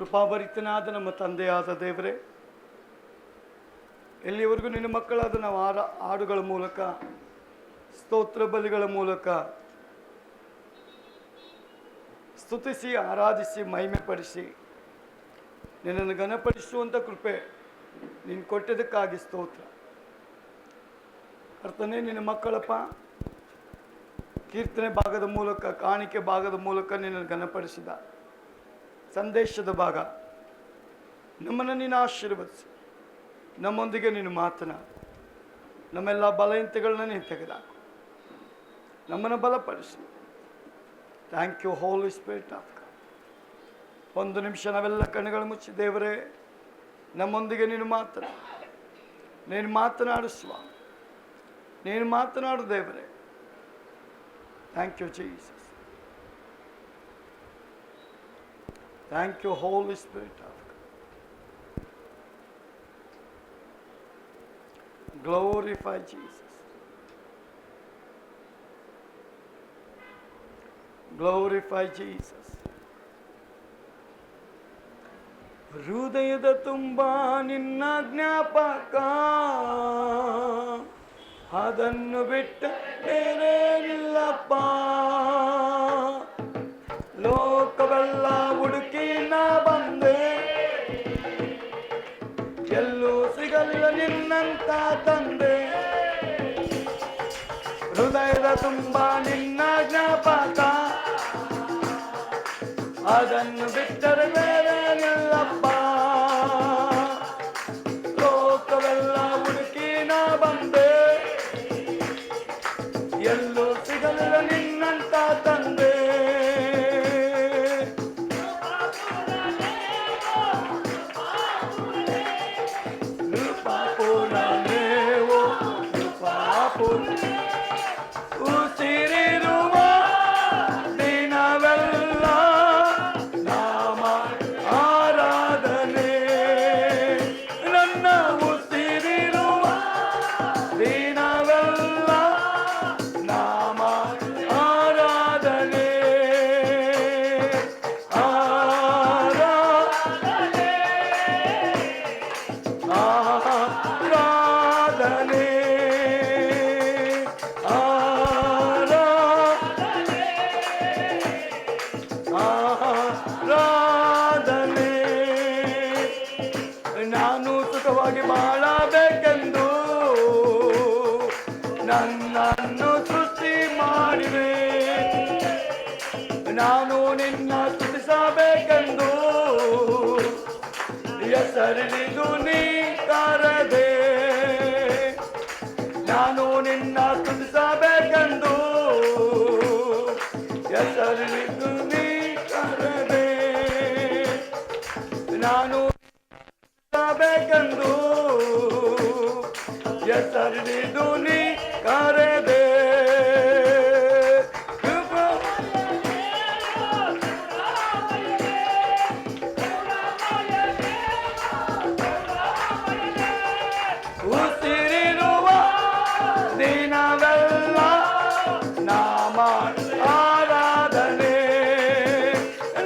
ಕೃಪಾಭರಿತನಾದ ನಮ್ಮ ತಂದೆಯಾದ ದೇವರೇ, ಎಲ್ಲಿವರೆಗೂ ನಿನ್ನ ಮಕ್ಕಳಾದ ನಾವು ಹಾಡುಗಳ ಮೂಲಕ, ಸ್ತೋತ್ರ ಬಲಿಗಳ ಮೂಲಕ ಸ್ತುತಿಸಿ, ಆರಾಧಿಸಿ, ಮಹಿಮೆಪಡಿಸಿ ನಿನ್ನನ್ನು ಘನಪಡಿಸುವಂಥ ಕೃಪೆ ನೀನು ಕೊಟ್ಟಿದ್ದಕ್ಕಾಗಿ ಸ್ತೋತ್ರ. ಕರ್ತನೇ, ನಿನ್ನ ಮಕ್ಕಳಪ್ಪ ಕೀರ್ತನೆ ಭಾಗದ ಮೂಲಕ, ಕಾಣಿಕೆ ಭಾಗದ ಮೂಲಕ ನಿನ್ನನ್ನು ಘನಪಡಿಸಿದ ಸಂದೇಶದ ಭಾಗ ನಮ್ಮನ್ನು ನೀನು ಆಶೀರ್ವದಿಸಿ, ನಮ್ಮೊಂದಿಗೆ ನೀನು ಮಾತನಾಡು. ನಮ್ಮೆಲ್ಲ ಬಲಹೀನತೆಗಳನ್ನ ನೀನು ತೆಗೆದಾಕು, ನಮ್ಮನ್ನು ಬಲಪಡಿಸಿ. Thank you Holi spirit of God. ಒಂದು ನಿಮಿಷ ನಾವೆಲ್ಲ ಕಣ್ಣುಗಳು ಮುಚ್ಚಿ, ದೇವರೇ ನಮ್ಮೊಂದಿಗೆ ನೀನು ಮಾತನಾಡು ಸ್ವಾಮಿ, ನೀನು ಮಾತನಾಡು ದೇವರೇ. Thank you Jesus. Thank you Holi spirit of God. Glorify Jesus. Glorify Jesus. ಹೃದಯದ ತುಂಬ ನಿನ್ನ ಜ್ಞಾಪಕ, ಅದನ್ನು ಬಿಟ್ಟ ಬೇರೇನಿಲ್ಲಪ್ಪ. ಲೋಕವೆಲ್ಲ ಹುಡುಕಿ ನಾ ಬಂದೆ, ಎಲ್ಲೂ ಸಿಗಲ್ಲ ನಿನ್ನಂತ ತಂದೆ. ಹೃದಯದ ತುಂಬ ನಿನ್ನ ಜ್ಞಾಪಕ, ಅದನ್ನು ಬಿಟ್ಟರೆ ಬೇರೇನಿಲ್ಲಪ್ಪ. ಲೋಕವೆಲ್ಲ ಹುಡುಕಿ ನಾ ಬಂದೆ, ಎಲ್ಲೂ ಸಿಗಲಿಲ್ಲ ನಿನ್ನಂತ ತಂದೆ. ರೂಪಾಪುರನೇವೋ ರೂಪಾಪುರ ಉಸಿರಿರುವ ದಿನವೆಲ್ಲ ನಾಮ ಆರಾಧನೆ. ನನ್ನ ಉಸಿರಿರುವ ದಿನವೆಲ್ಲ ನಾಮ ಆರಾಧನೆ. ಆರಾಧನೆ ಆರಾಧನೆ ಆರಾಧನೆ. ನಾನು ಸುಖವಾಗಿ ಬಾಳಬೇಕೆಂದು ನನ್ನನ್ನು ಸೃಷ್ಟಿ ಮಾಡಿದೆ. ನಾನು ನಿನ್ನ ಸ್ತುತಿಸಬೇಕೆಂದು ಹೆಸರಿನಿದು ನೀ ಕರೆದೆ. ನಾನು ನಿನ್ನ ಸ್ತುತಿಸಬೇಕೆಂದು ಹೆಸರಿನಿದು ನೀ ಕರೆದೆ. ನಾನು ಬೇಕೆಂದು ಹೆಸರಿನಿದು ನೀ ಕರೆದೆ. ಉಸಿರಿರುವ ದಿನವೆಲ್ಲ ನಾಮ ಆರಾಧನೆ.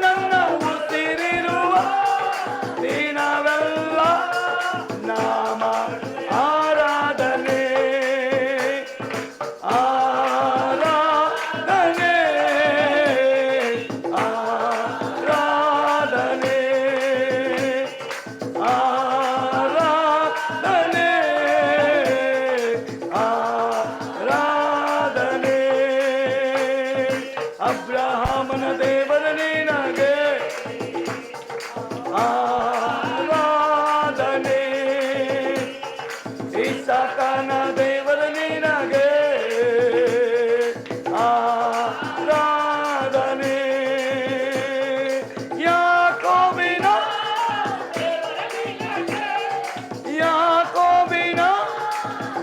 ನನ್ನ ಉಸಿರಿರುವ ದಿನವೆಲ್ಲ ನಾಮ ಆರಾಧನೆ. ಆರಾಧನೆ ಆರಾಧನೆ ಆರಾಧನೆ ಆರಾಧನೆ. ಅಬ್ರಹಾಮನ ದೇವರ ನಿನಗೆ ಆರಾಧನೆ. ಇಸಾಕನ ದೇವರ ನಿನಗೆ ಆರಾಧನೆ. ಯಾಕೋಬಿನ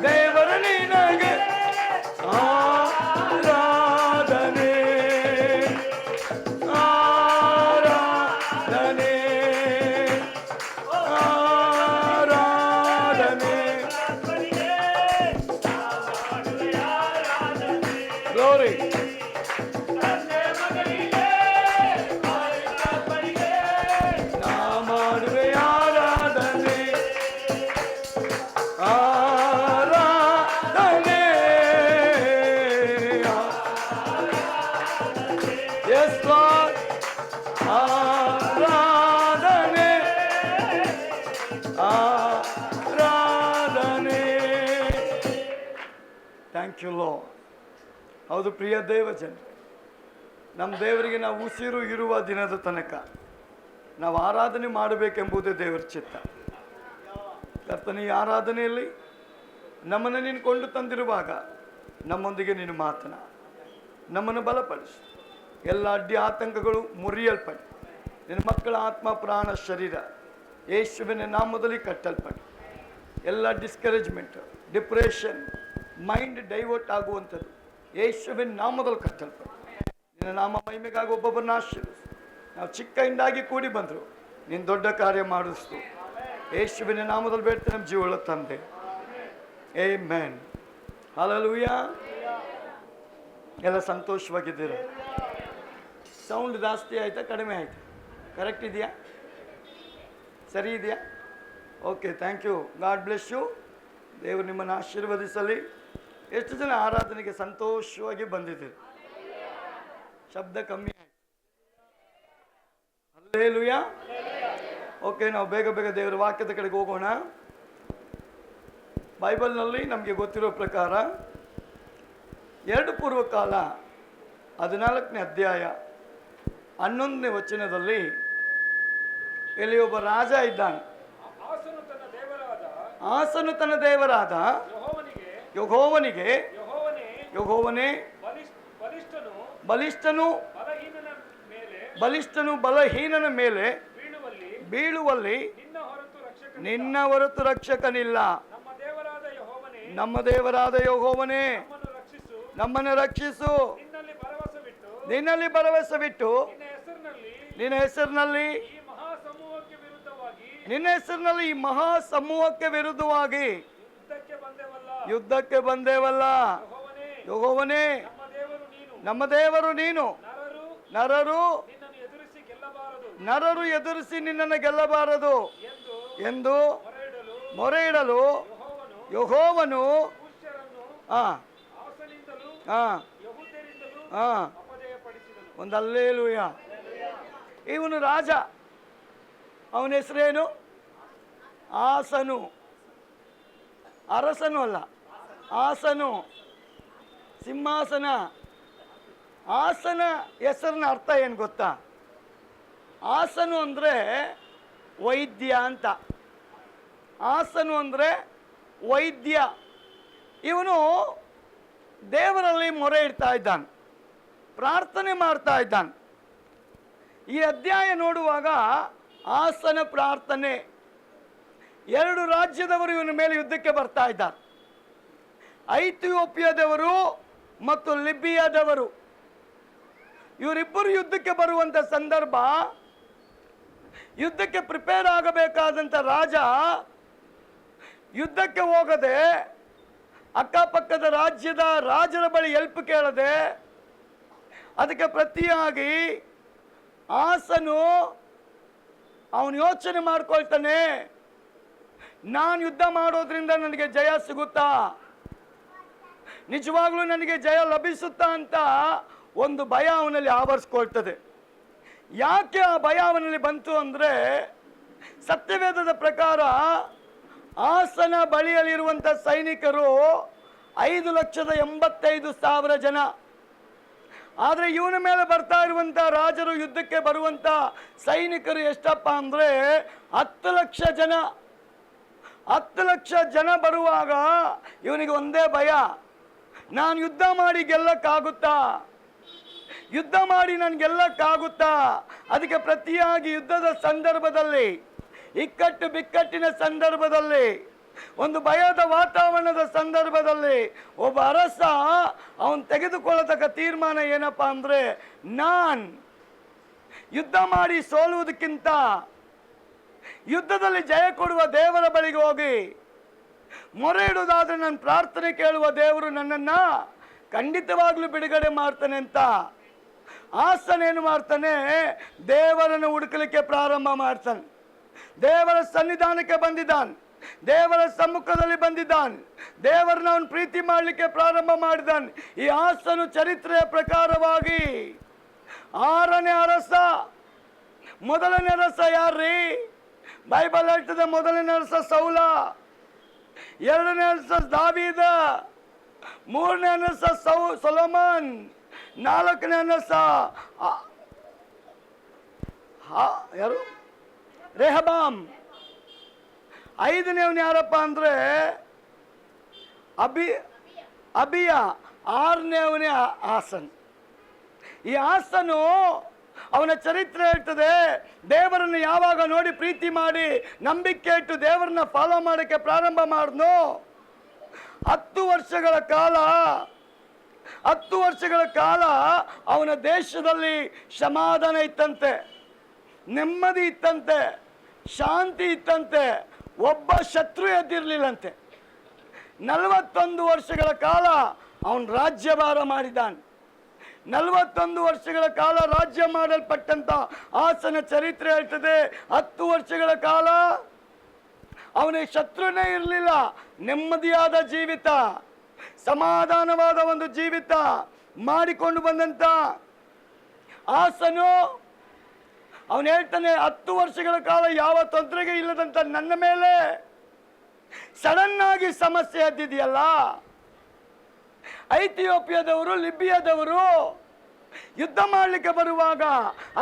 ದೇವರ ನಿನಗೆ ಆರಾಧನೆ ಆರಾಧನೆ ಆರಾಧನೆ ಆರಾಧನೆ. Thank you Lord. ಹೌದು ಪ್ರಿಯ ದೇವಜನ, ನಮ್ಮ ದೇವರಿಗೆ ನಾವು ಉಸಿರು ಇರುವ ದಿನದ ತನಕ ನಾವು ಆರಾಧನೆ ಮಾಡಬೇಕೆಂಬುದೇ ದೇವರ ಚಿತ್ತ. ಕರ್ತನ ಈ ಆರಾಧನೆಯಲ್ಲಿ ನಮ್ಮನ್ನು ನೀನು ಕೊಂಡು ತಂದಿರುವಾಗ ನಮ್ಮೊಂದಿಗೆ ನೀನು ಮಾತನಾಡು, ನಮ್ಮನ್ನು ಬಲಪಡಿಸು. ಎಲ್ಲ ಅಡ್ಡಿ ಆತಂಕಗಳು ಮುರಿಯಲ್ಪಡಿ. ನಿನ್ನ ಮಕ್ಕಳ ಆತ್ಮ ಪ್ರಾಣ ಶರೀರ ಯೇಸುವಿನ ನಾಮದಲ್ಲಿ ಕಟ್ಟಲ್ಪಡಿ. ಎಲ್ಲ ಡಿಸ್ಕರೇಜ್ಮೆಂಟ್, ಡಿಪ್ರೆಷನ್, ಮೈಂಡ್ ಡೈವರ್ಟ್ ಆಗುವಂಥದ್ದು ಯೇಸುವಿನ ನಾಮದಲ್ಲಿ ಕಟ್ಟಲ್ಪಡಿ. ನಿನ್ನ ನಾಮ ಮಹಿಮೆಗಾಗಿ ಒಬ್ಬೊಬ್ಬರನ್ನ ಆಶೀರ್ವದಿಸು. ನಾವು ಚಿಕ್ಕಯಿಂದಾಗಿ ಕೂಡಿ ಬಂದರು, ನೀನು ದೊಡ್ಡ ಕಾರ್ಯ ಮಾಡಿಸ್ತು. ಯೇಸುವಿನ ನಾಮದಲ್ಲಿ ಬೇಡ್ತೇನೆ ನಮ್ಮ ಜೀವಳ ತಂದೆ. ಆಮೆನ್. ಹಲ್ಲೆಲೂಯಾ. ಎಲ್ಲ ಸಂತೋಷವಾಗಿದ್ದೀರ? ಸೌಂಡ್ ಜಾಸ್ತಿ ಆಯಿತಾ ಕಡಿಮೆ ಆಯಿತಾ? ಕರೆಕ್ಟ್ ಇದೆಯಾ? ಸರಿ ಇದೆಯಾ? Okay, thank you. God bless you. ದೇವರು ನಿಮ್ಮನ್ನು ಆಶೀರ್ವದಿಸಲಿ. ಎಷ್ಟು ಜನ ಆರಾಧನೆಗೆ ಸಂತೋಷವಾಗಿ ಬಂದಿದ್ದೀರಿ? ಶಬ್ದ ಕಮ್ಮಿ ಆಯಿತು. ಹಲ್ಲೆಲೂಯಾ. ಓಕೆ, ನಾವು ಬೇಗ ಬೇಗ ದೇವರ ವಾಕ್ಯದ ಕಡೆಗೆ ಹೋಗೋಣ. ಬೈಬಲ್ನಲ್ಲಿ ನಮಗೆ ಗೊತ್ತಿರೋ ಪ್ರಕಾರ 2 ಪೂರ್ವಕಾಲ 14ನೇ ಅಧ್ಯಾಯ 11ನೇ ವಚನದಲ್ಲಿ ಇಲ್ಲಿ ಒಬ್ಬ ರಾಜ ಇದ್ದಾನೆ. ಆಸನು ತನ್ನ ದೇವರಾದ ಯೆಹೋವನಿಗೆ, ಯೆಹೋವನೇ ಬಲಿಷ್ಠನು ಬಲಹೀನನ ಮೇಲೆ ಬೀಳುವಲ್ಲಿ ನಿನ್ನ ಹೊರತು ರಕ್ಷಕನಿಲ್ಲ. ನಮ್ಮ ದೇವರಾದ ಯೆಹೋವನೇ ನಮ್ಮನ್ನು ರಕ್ಷಿಸು. ನಿನ್ನಲ್ಲಿ ಭರವಸವಿಟ್ಟು ನಿನ್ನ ಹೆಸರಿನಲ್ಲಿ ಈ ಮಹಾ ಸಮೂಹಕ್ಕೆ ವಿರುದ್ಧವಾಗಿ ಯುದ್ಧಕ್ಕೆ ಬಂದೇವಲ್ಲ. ಯೆಹೋವನೇ ನಮ್ಮ ದೇವರು ನೀನು. ನರರು ಎದುರಿಸಿ ನಿನ್ನನ್ನು ಗೆಲ್ಲಬಾರದು ಎಂದು ಮೊರೆ ಇಡಲು ಯೆಹೋವನು ಒಂದು ಹಲ್ಲೆಲೂಯಾ. ಇವನು ರಾಜ. ಅವನ ಹೆಸರೇನು? ಆಸನು. ಅರಸನು ಅಲ್ಲ, ಆಸನು. ಸಿಂಹಾಸನ. ಆಸನ ಹೆಸರಿನ ಅರ್ಥ ಏನು ಗೊತ್ತಾ? ಆಸನು ಅಂದರೆ ವೈದ್ಯ ಅಂತ. ಆಸನು ಅಂದರೆ ವೈದ್ಯ. ಇವನು ದೇವರಲ್ಲಿ ಮೊರೆ ಇಡ್ತಾ ಇದ್ದಾನೆ, ಪ್ರಾರ್ಥನೆ ಮಾಡ್ತಾ ಇದ್ದಾನೆ. ಈ ಅಧ್ಯಾಯ ನೋಡುವಾಗ ಆಸನ ಪ್ರಾರ್ಥನೆ. 2 ರಾಜ್ಯದವರು ಇವನ ಮೇಲೆ ಯುದ್ಧಕ್ಕೆ ಬರ್ತಾ ಇದ್ದಾರೆ. ಐಥಿಯೋಪಿಯಾದವರು ಮತ್ತು ಲಿಬಿಯಾದವರು. ಇವರಿಬ್ಬರು ಯುದ್ಧಕ್ಕೆ ಬರುವಂಥ ಸಂದರ್ಭ, ಯುದ್ಧಕ್ಕೆ ಪ್ರಿಪೇರ್ ಆಗಬೇಕಾದಂಥ ರಾಜ ಯುದ್ಧಕ್ಕೆ ಹೋಗದೆ ಅಕ್ಕಪಕ್ಕದ ರಾಜ್ಯದ ರಾಜರ ಬಳಿ ಹೆಲ್ಪ್ ಕೇಳದೆ, ಅದಕ್ಕೆ ಪ್ರತಿಯಾಗಿ ಆಸನು ಅವನು ಯೋಚನೆ ಮಾಡ್ಕೊಳ್ತಾನೆ, ನಾನು ಯುದ್ಧ ಮಾಡೋದ್ರಿಂದ ನನಗೆ ಜಯ ಸಿಗುತ್ತಾ, ನಿಜವಾಗ್ಲೂ ನನಗೆ ಜಯ ಲಭಿಸುತ್ತಾ ಅಂತ ಒಂದು ಭಯ ಅವನಲ್ಲಿ ಆವರಿಸ್ಕೊಳ್ತದೆ. ಯಾಕೆ ಆ ಭಯ ಅವನಲ್ಲಿ ಬಂತು ಅಂದರೆ, ಸತ್ಯವೇದದ ಪ್ರಕಾರ ಆಸನ ಬಳಿಯಲ್ಲಿರುವಂಥ ಸೈನಿಕರು 5,85,000 ಜನ. ಆದರೆ ಇವನ ಮೇಲೆ ಬರ್ತಾ ಇರುವಂಥ ರಾಜರು, ಯುದ್ಧಕ್ಕೆ ಬರುವಂಥ ಸೈನಿಕರು ಎಷ್ಟಪ್ಪ ಅಂದರೆ 10 ಲಕ್ಷ ಜನ. 10 ಲಕ್ಷ ಜನ ಬರುವಾಗ ಇವನಿಗೆ ಒಂದೇ ಭಯ, ನಾನು ಯುದ್ಧ ಮಾಡಿ ಗೆಲ್ಲಕ್ಕಾಗುತ್ತಾ, ಯುದ್ಧ ಮಾಡಿ ನಾನು ಗೆಲ್ಲಕ್ಕಾಗುತ್ತಾ. ಅದಕ್ಕೆ ಪ್ರತಿಯಾಗಿ ಯುದ್ಧದ ಸಂದರ್ಭದಲ್ಲಿ, ಇಕ್ಕಟ್ಟು ಬಿಕ್ಕಟ್ಟಿನ ಸಂದರ್ಭದಲ್ಲಿ, ಒಂದು ಭಯದ ವಾತಾವರಣದ ಸಂದರ್ಭದಲ್ಲಿ ಒಬ್ಬ ಅರಸ ಅವನು ತೆಗೆದುಕೊಳ್ಳತಕ್ಕ ತೀರ್ಮಾನ ಏನಪ್ಪ ಅಂದರೆ, ನಾನು ಯುದ್ಧ ಮಾಡಿ ಸೋಲುವುದಕ್ಕಿಂತ ಯುದ್ಧದಲ್ಲಿ ಜಯ ಕೊಡುವ ದೇವರ ಬಳಿಗೆ ಹೋಗಿ ಮೊರೆ ಇಡುವುದಾದರೆ, ನಾನು ಪ್ರಾರ್ಥನೆ ಕೇಳುವ ದೇವರು ನನ್ನನ್ನು ಖಂಡಿತವಾಗ್ಲೂ ಬಿಡುಗಡೆ ಮಾಡ್ತಾನೆ ಅಂತ ಆಸನೇನು ಮಾಡ್ತಾನೆ, ದೇವರನ್ನು ಹುಡುಕಲಿಕ್ಕೆ ಪ್ರಾರಂಭ ಮಾಡ್ತಾನೆ. ದೇವರ ಸನ್ನಿಧಾನಕ್ಕೆ ಬಂದಿದ್ದಾನೆ, ದೇವರ ಸಮ್ಮುಖದಲ್ಲಿ ಬಂದಿದ್ದಾನೆ, ದೇವರನ್ನ ಅವನು ಪ್ರೀತಿ ಮಾಡಲಿಕ್ಕೆ ಪ್ರಾರಂಭ ಮಾಡಿದ್ದಾನೆ. ಈ ಆಸನು ಚರಿತ್ರೆಯ ಪ್ರಕಾರವಾಗಿ 6ನೇ ಅರಸ. ಮೊದಲನೇ ಅರಸ ಯಾರ್ರೀ? ಬೈಬಲ್ ಹೇಳ್ತದೆ, ಮೊದಲನೇ ಅರಸ ಸೌಲ, ಎರಡನೇ ಅರಸ ದಾವೀದ, ಮೂರನೇ ಅರಸ ಸೊಲೊಮನ್, ನಾಲ್ಕನೇ ಅರಸ ಯಾರು ರೆಹಬಾಮ್, ಐದನೇವನು ಯಾರಪ್ಪ ಅಂದ್ರೆ ಅಬಿಯ, ಆರನೇವನೇ ಆಸನ್. ಈ ಆಸನು ಅವನ ಚರಿತ್ರೆ ಹೇಳ್ತದೆ, ದೇವರನ್ನು ಯಾವಾಗ ನೋಡಿ ಪ್ರೀತಿ ಮಾಡಿ ನಂಬಿಕೆ ಇಟ್ಟು ದೇವರನ್ನ ಫಾಲೋ ಮಾಡೋಕ್ಕೆ ಪ್ರಾರಂಭ ಮಾಡಿದ್ನು, 10 ವರ್ಷಗಳ ಕಾಲ ಅವನ ದೇಶದಲ್ಲಿ ಸಮಾಧಾನ ಇತ್ತಂತೆ, ನೆಮ್ಮದಿ ಇತ್ತಂತೆ, ಶಾಂತಿ ಇತ್ತಂತೆ, ಒಬ್ಬ ಶತ್ರು ಎದ್ದಿರಲಿಲ್ಲಂತೆ. 41 ವರ್ಷಗಳ ಕಾಲ ಅವನು ರಾಜ್ಯಭಾರ ಮಾಡಿದ್ದಾನೆ. 41 ವರ್ಷಗಳ ಕಾಲ ರಾಜ್ಯ ಮಾಡಲ್ಪಟ್ಟಂತ ಆಸನ ಚರಿತ್ರೆ ಹೇಳ್ತದೆ, 10 ವರ್ಷಗಳ ಕಾಲ ಅವನಿಗೆ ಶತ್ರುನೇ ಇರಲಿಲ್ಲ. ನೆಮ್ಮದಿಯಾದ ಜೀವಿತ, ಸಮಾಧಾನವಾದ ಒಂದು ಜೀವಿತ ಮಾಡಿಕೊಂಡು ಬಂದಂತ ಆಸನು ಅವನು ಹೇಳ್ತಾನೆ, 10 ವರ್ಷಗಳ ಕಾಲ ಯಾವ ತೊಂದರೆಗೆ ಇಲ್ಲದಂತ ನನ್ನ ಮೇಲೆ ಸಡನ್ ಆಗಿ ಸಮಸ್ಯೆ ಎದ್ದಿದೆಯಲ್ಲ. ಐಥಿಯೋಪಿಯಾದವರು, ಲಿಬಿಯಾದವರು ಯುದ್ಧ ಮಾಡಲಿಕ್ಕೆ ಬರುವಾಗ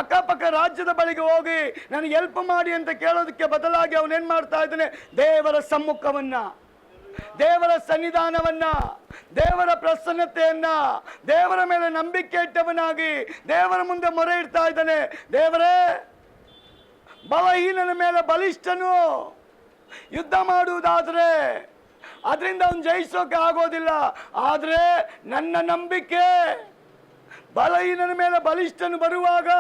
ಅಕ್ಕಪಕ್ಕ ರಾಜ್ಯದ ಬಳಿಗೆ ಹೋಗಿ ನನಗೆ ಹೆಲ್ಪ್ ಮಾಡಿ ಅಂತ ಕೇಳೋದಕ್ಕೆ ಬದಲಾಗಿ ಅವನೇನ್ ಮಾಡ್ತಾ ಇದ್ದಾನೆ, ದೇವರ ಸಮ್ಮುಖವನ್ನ, ದೇವರ ಸನ್ನಿಧಾನವನ್ನ, ದೇವರ ಪ್ರಸನ್ನತೆಯನ್ನ, ದೇವರ ಮೇಲೆ ನಂಬಿಕೆ ಇಟ್ಟವನಾಗಿ ದೇವರ ಮುಂದೆ ಮೊರೆ ಇಡ್ತಾ ಇದ್ದಾನೆ. ದೇವರೇ, ಬಲಹೀನನ ಮೇಲೆ ಬಲಿಷ್ಠನು, ಯುದ್ಧ ಮಾಡುವುದಾದ್ರೆ ಅದರಿಂದ ಅವನು ಜಯಿಸೋಕೆ ಆಗೋದಿಲ್ಲ, ಆದ್ರೆ ನನ್ನ ನಂಬಿಕೆ ಬಲಹೀನನ ಮೇಲೆ ಬಲಿಷ್ಠನು ಬರುವಾಗ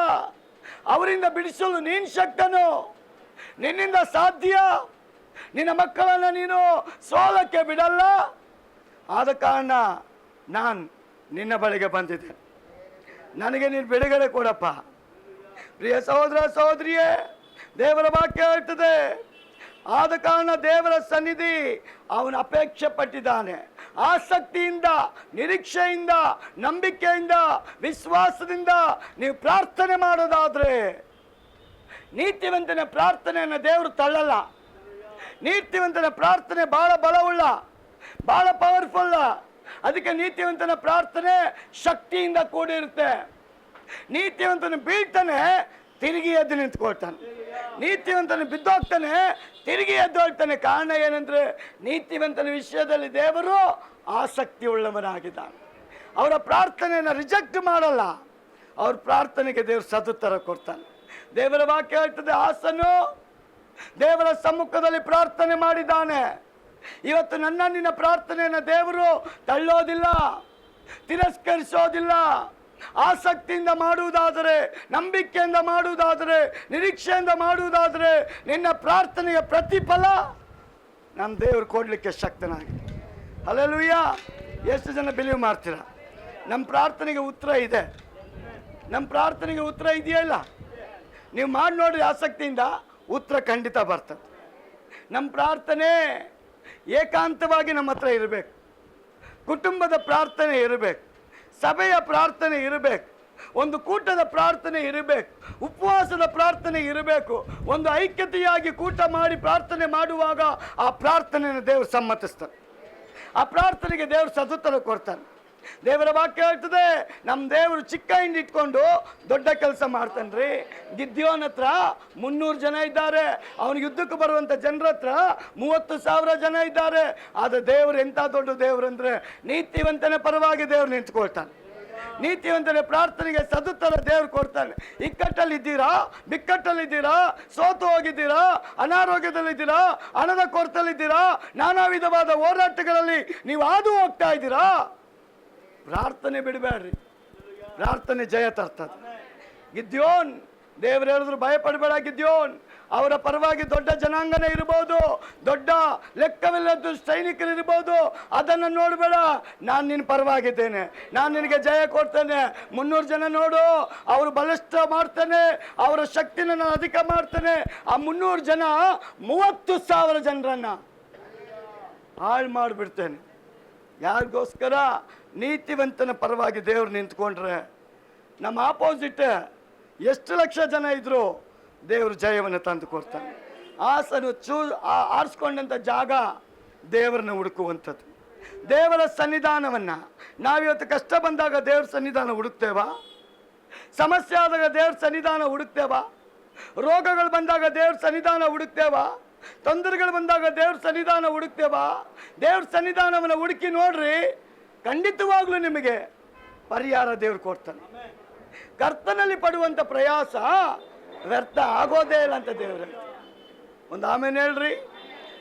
ಅವರಿಂದ ಬಿಡಿಸಲು ನೀನು ಶಕ್ತನು, ನಿನ್ನಿಂದ ಸಾಧ್ಯ, ನಿನ್ನ ಮಕ್ಕಳನ್ನು ನೀನು ಸೋಲಕ್ಕೆ ಬಿಡಲ್ಲ. ಆದ ಕಾರಣ ನಾನು ನಿನ್ನ ಬಳಿಗೆ ಬಂದಿದ್ದೇನೆ, ನನಗೆ ನೀನು ಬಿಡುಗಡೆ ಕೊಡಪ್ಪ. ಪ್ರಿಯ ಸಹೋದರ ಸಹೋದರಿಯೇ, ದೇವರ ವಾಕ್ಯ ಹೇಳ್ತದೆ, ಆದ ಕಾರಣ ದೇವರ ಸನ್ನಿಧಿ ಅವನು ಅಪೇಕ್ಷೆ ಪಟ್ಟಿದ್ದಾನೆ. ಆಸಕ್ತಿಯಿಂದ, ನಿರೀಕ್ಷೆಯಿಂದ, ನಂಬಿಕೆಯಿಂದ, ವಿಶ್ವಾಸದಿಂದ ನೀವು ಪ್ರಾರ್ಥನೆ ಮಾಡೋದಾದ್ರೆ, ನೀತಿವಂತನ ಪ್ರಾರ್ಥನೆಯನ್ನು ದೇವರು ತಳ್ಳಲ್ಲ. ನೀತಿವಂತನ ಪ್ರಾರ್ಥನೆ ಬಹಳ ಬಲವುಳ್ಳ, ಬಹಳ ಪವರ್ಫುಲ್. ಅದಕ್ಕೆ ನೀತಿವಂತನ ಪ್ರಾರ್ಥನೆ ಶಕ್ತಿಯಿಂದ ಕೂಡಿರುತ್ತೆ. ನೀತಿವಂತನ ಬೀಳ್ತಾನೆ, ತಿರುಗಿ ಎದ್ದು ನಿಂತ್ಕೊಳ್ತಾನೆ. ನೀತಿವಂತನ ಬಿದ್ದೋಗ್ತಾನೆ, ತಿರುಗಿ ಎದ್ದು ಹೋಗ್ತಾನೆ. ಕಾರಣ ಏನಂದ್ರೆ, ನೀತಿವಂತನ ವಿಷಯದಲ್ಲಿ ದೇವರು ಆಸಕ್ತಿ ಉಳ್ಳವನಾಗಿದ್ದಾನೆ. ಅವರ ಪ್ರಾರ್ಥನೆಯನ್ನು ರಿಜೆಕ್ಟ್ ಮಾಡಲ್ಲ, ಅವ್ರ ಪ್ರಾರ್ಥನೆಗೆ ದೇವರು ಸದುತ್ತರ ಕೊಡ್ತಾನೆ. ದೇವರ ವಾಕ್ಯ ಹೇಳ್ತದೆ, ಆಸನು ದೇವರ ಸಮ್ಮುಖದಲ್ಲಿ ಪ್ರಾರ್ಥನೆ ಮಾಡಿದ್ದಾನೆ. ಇವತ್ತು ನಿನ್ನ ಪ್ರಾರ್ಥನೆಯನ್ನು ದೇವರು ತಳ್ಳೋದಿಲ್ಲ, ತಿರಸ್ಕರಿಸೋದಿಲ್ಲ. ಆಸಕ್ತಿಯಿಂದ ಮಾಡುವುದಾದರೆ, ನಂಬಿಕೆಯಿಂದ ಮಾಡುವುದಾದರೆ, ನಿರೀಕ್ಷೆಯಿಂದ ಮಾಡುವುದಾದರೆ ನಿನ್ನ ಪ್ರಾರ್ಥನೆಯ ಪ್ರತಿಫಲ ನಮ್ಮ ದೇವರು ಕೊಡಲಿಕ್ಕೆ ಶಕ್ತನಾಗಿದೆ. ಹಲ್ಲೆಲೂಯಾ. ಎಷ್ಟು ಜನ ಬಿಲೀವ್ ಮಾಡ್ತೀರಾ? ನಮ್ಮ ಪ್ರಾರ್ಥನೆಗೆ ಉತ್ತರ ಇದೆ. ನಮ್ಮ ಪ್ರಾರ್ಥನೆಗೆ ಉತ್ತರ ಇದೆಯಾ ಇಲ್ಲ? ನೀವು ಮಾಡಿ ನೋಡ್ರಿ, ಆಸಕ್ತಿಯಿಂದ ಉತ್ತರ ಖಂಡಿತ ಬರ್ತದೆ. ನಮ್ಮ ಪ್ರಾರ್ಥನೆ ಏಕಾಂತವಾಗಿ ನಮ್ಮ ಹತ್ರ ಇರಬೇಕು. ಕುಟುಂಬದ ಪ್ರಾರ್ಥನೆ ಇರಬೇಕು, ಸಭೆಯ ಪ್ರಾರ್ಥನೆ ಇರಬೇಕು, ಒಂದು ಕೂಟದ ಪ್ರಾರ್ಥನೆ ಇರಬೇಕು, ಉಪವಾಸದ ಪ್ರಾರ್ಥನೆ ಇರಬೇಕು. ಒಂದು ಐಕ್ಯತೆಯಾಗಿ ಕೂಟ ಮಾಡಿ ಪ್ರಾರ್ಥನೆ ಮಾಡುವಾಗ ಆ ಪ್ರಾರ್ಥನೆಯನ್ನು ದೇವರು ಸಮ್ಮತಿಸ್ತಾನೆ. ಆ ಪ್ರಾರ್ಥನೆಗೆ ದೇವರು ಸದುತ್ತರ ಕೊಡ್ತಾನೆ. ದೇವರ ವಾಕ್ಯ ಹೇಳ್ತದೆ, ನಮ್ಮ ದೇವರು ಚಿಕ್ಕ ಹಿಂಡಿ ಇಟ್ಕೊಂಡು ದೊಡ್ಡ ಕೆಲಸ ಮಾಡ್ತಾನ್ರಿ. ಗಿದ್ಯೋನ್ ಹತ್ರ 300 ಜನ ಇದ್ದಾರೆ, ಅವನು ಯುದ್ಧಕ್ಕೆ ಬರುವಂತ ಜನರ ಹತ್ರ 30,000 ಜನ ಇದ್ದಾರೆ. ಆದ್ರೆ ದೇವರು ಎಂತ ದೊಡ್ಡ ದೇವರು ಅಂದ್ರೆ, ನೀತಿವಂತನ ಪರವಾಗಿ ದೇವರು ನಿಂತ್ಕೊಳ್ತಾನೆ. ನೀತಿವಂತನ ಪ್ರಾರ್ಥನೆಗೆ ಸದುತ್ತರ ದೇವರು ಕೊಡ್ತಾನೆ. ಇಕ್ಕಟ್ಟಲ್ಲಿದ್ದೀರಾ, ಬಿಕ್ಕಟ್ಟಲ್ಲಿದ್ದೀರಾ, ಸೋತು ಹೋಗಿದ್ದೀರಾ, ಅನಾರೋಗ್ಯದಲ್ಲಿದ್ದೀರಾ, ಹಣದ ಕೊರತಲ್ಲಿದ್ದೀರಾ, ನಾನಾ ವಿಧವಾದ ಹೋರಾಟಗಳಲ್ಲಿ ನೀವು ಹಾದು ಹೋಗ್ತಾ ಇದ್ದೀರಾ, ಪ್ರಾರ್ಥನೆ ಬಿಡಬೇಡ್ರಿ. ಪ್ರಾರ್ಥನೆ ಜಯ ತರ್ತದೆ. ಗಿದ್ಯೋನ್ ದೇವರು ಹೇಳಿದ್ರು, ಭಯ ಪಡಬೇಡ ಗಿದ್ಯೋನ್, ಅವರ ಪರವಾಗಿ ದೊಡ್ಡ ಜನಾಂಗನೇ ಇರಬಹುದು, ದೊಡ್ಡ ಲೆಕ್ಕವಿಲ್ಲದ್ದು ಸೈನಿಕರು ಇರಬಹುದು, ಅದನ್ನು ನೋಡಬೇಡ, ನಾನು ನಿನ್ನ ಪರವಾಗಿದ್ದೇನೆ, ನಾನು ನಿನಗೆ ಜಯ ಕೊಡ್ತೇನೆ. 300 ಜನ ನೋಡು, ಅವರು ಬಲಿಷ್ಠ ಮಾಡ್ತೇನೆ, ಅವರ ಶಕ್ತಿನ ನಾನು ಅಧಿಕ ಮಾಡ್ತೇನೆ. ಆ 300 ಜನ 30,000 ಜನರನ್ನ ಹಾಳು ಮಾಡಿಬಿಡ್ತೇನೆ. ಯಾರಿಗೋಸ್ಕರ? ನೀತಿವಂತನ ಪರವಾಗಿ ದೇವರು ನಿಂತ್ಕೊಂಡ್ರೆ. ನಮ್ಮ ಆಪೋಸಿಟ್ ಎಷ್ಟು ಲಕ್ಷ ಜನ ಇದ್ರು ದೇವರು ಜಯವನ್ನು ತಂದು ಕೊಡ್ತಾನೆ. ಆಸನು ಆರಿಸ್ಕೊಂಡಂಥ ಜಾಗ ದೇವರನ್ನ ಹುಡುಕುವಂಥದ್ದು. ದೇವರ ಸನ್ನಿಧಾನವನ್ನು ನಾವಿವತ್ತು ಕಷ್ಟ ಬಂದಾಗ ದೇವರ ಸನ್ನಿಧಾನ ಹುಡುಕ್ತೇವಾ? ಸಮಸ್ಯೆ ಆದಾಗ ದೇವ್ರ ಸನ್ನಿಧಾನ ಹುಡುಕ್ತೇವಾ? ರೋಗಗಳು ಬಂದಾಗ ದೇವ್ರ ಸನ್ನಿಧಾನ ಹುಡುಕ್ತೇವಾ? ತೊಂದರೆಗಳು ಬಂದಾಗ ದೇವ್ರ ಸನ್ನಿಧಾನ ಹುಡುಕ್ತೇವಾ? ದೇವ್ರ ಸನ್ನಿಧಾನವನ್ನು ಹುಡುಕಿ ನೋಡ್ರಿ, ಖಂಡಿತವಾಗ್ಲೂ ನಿಮಗೆ ಪರಿಹಾರ ದೇವ್ರು ಕೊಡ್ತಾನೆ. ಕರ್ತನಲ್ಲಿ ಪಡುವಂಥ ಪ್ರಯಾಸ ವ್ಯರ್ಥ ಆಗೋದೇ ಇಲ್ಲ ಅಂತ ದೇವರಲ್ಲಿ ಒಂದು ಆಮೇಲೆ ಹೇಳ್ರಿ.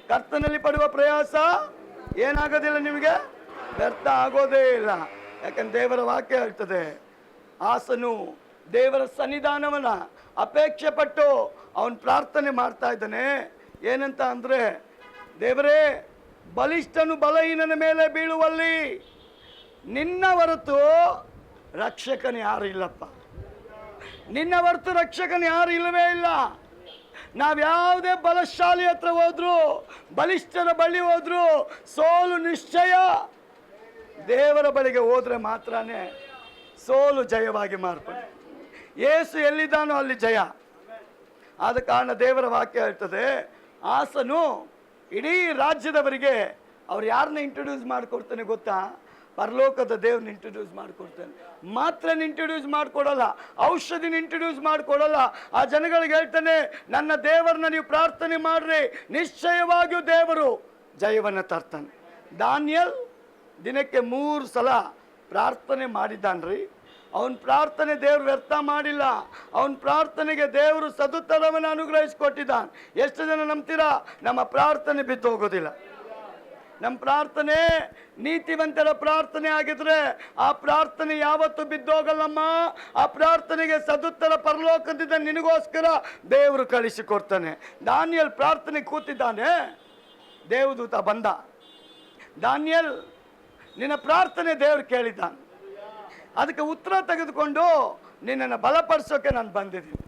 ಕರ್ತನಲ್ಲಿ ಪಡುವ ಪ್ರಯಾಸ ಏನಾಗೋದಿಲ್ಲ, ನಿಮಗೆ ವ್ಯರ್ಥ ಆಗೋದೇ ಇಲ್ಲ. ಯಾಕಂದ್ರೆ ದೇವರ ವಾಕ್ಯ ಹೇಳ್ತದೆ, ಆಸನು ದೇವರ ಸನ್ನಿಧಾನವನ್ನ ಅಪೇಕ್ಷೆ ಪಟ್ಟು ಅವನು ಪ್ರಾರ್ಥನೆ ಮಾಡ್ತಾ ಇದ್ದಾನೆ. ಏನಂತ ಅಂದರೆ, ದೇವರೇ, ಬಲಿಷ್ಠನು ಬಲಹೀನನ ಮೇಲೆ ಬೀಳುವಲ್ಲಿ ನಿನ್ನ ಹೊರತು ರಕ್ಷಕನ ಯಾರು ಇಲ್ಲಪ್ಪ. ನಿನ್ನ ಹೊರತು ರಕ್ಷಕನ ಯಾರು ಇಲ್ಲವೇ ಇಲ್ಲ. ನಾವ್ಯಾವುದೇ ಬಲಶಾಲಿ ಹತ್ರ ಹೋದ್ರು, ಬಲಿಷ್ಠರ ಬಳಿ ಹೋದ್ರು ಸೋಲು ನಿಶ್ಚಯ. ದೇವರ ಬಳಿಗೆ ಹೋದ್ರೆ ಮಾತ್ರನೇ ಸೋಲು ಜಯವಾಗಿ ಮಾರ್ಪಡೆ. ಯೇಸು ಎಲ್ಲಿದ್ದಾನೋ ಅಲ್ಲಿ ಜಯ. ಆದ ಕಾರಣ ದೇವರ ವಾಕ್ಯ ಹೇಳ್ತದೆ, ಆಸನು ಇಡೀ ರಾಜ್ಯದವರಿಗೆ ಅವ್ರು ಯಾರನ್ನ ಇಂಟ್ರೊಡ್ಯೂಸ್ ಮಾಡಿಕೊಡ್ತಾನೆ ಗೊತ್ತಾ? ಪರಲೋಕದ ದೇವ್ರನ್ನ ಇಂಟ್ರೊಡ್ಯೂಸ್ ಮಾಡಿಕೊಡ್ತಾನೆ. ಮಾತ್ರ ಇಂಟ್ರೊಡ್ಯೂಸ್ ಮಾಡಿಕೊಡಲ್ಲ, ಔಷಧಿನ ಇಂಟ್ರೊಡ್ಯೂಸ್ ಮಾಡಿಕೊಡಲ್ಲ. ಆ ಜನಗಳಿಗೆ ಹೇಳ್ತಾನೆ, ನನ್ನ ದೇವರನ್ನ ನೀವು ಪ್ರಾರ್ಥನೆ ಮಾಡ್ರಿ, ನಿಶ್ಚಯವಾಗಿಯೂ ದೇವರು ಜಯವನ್ನು ತರ್ತಾನೆ. ದಾನಿಯಲ್ ದಿನಕ್ಕೆ 3 ಸಲ ಪ್ರಾರ್ಥನೆ ಮಾಡಿದ್ದಾನ್ರಿ. ಅವನ ಪ್ರಾರ್ಥನೆ ದೇವ್ರು ವ್ಯರ್ಥ ಮಾಡಿಲ್ಲ. ಅವನ ಪ್ರಾರ್ಥನೆಗೆ ದೇವರು ಸದುತ್ತರವನ್ನು ಅನುಗ್ರಹಿಸಿಕೊಟ್ಟಿದ್ದಾನೆ. ಎಷ್ಟು ಜನ ನಂಬ್ತೀರಾ? ನಮ್ಮ ಪ್ರಾರ್ಥನೆ ಬಿದ್ದು ಹೋಗೋದಿಲ್ಲ. ನಮ್ಮ ಪ್ರಾರ್ಥನೆ ನೀತಿವಂತರ ಪ್ರಾರ್ಥನೆ ಆಗಿದ್ರೆ ಆ ಪ್ರಾರ್ಥನೆ ಯಾವತ್ತೂ ಬಿದ್ದೋಗಲ್ಲಮ್ಮ. ಆ ಪ್ರಾರ್ಥನೆಗೆ ಸದುತ್ತರ ಪರಲೋಕದಿಂದ ನಿನಗೋಸ್ಕರ ದೇವರು ಕಳಿಸಿಕೊಡ್ತಾನೆ. ದಾನಿಯಲ್ ಪ್ರಾರ್ಥನೆ ಕೂತಿದ್ದಾನೆ, ದೇವದೂತ ಬಂದ. ದಾನಿಯಲ್, ನಿನ್ನ ಪ್ರಾರ್ಥನೆ ದೇವರು ಕೇಳಿದ್ದಾನೆ, ಅದಕ್ಕೆ ಉತ್ತರ ತೆಗೆದುಕೊಂಡು ನಿನ್ನನ್ನು ಬಲಪಡಿಸೋಕೆ ನಾನು ಬಂದಿದ್ದೀನಿ,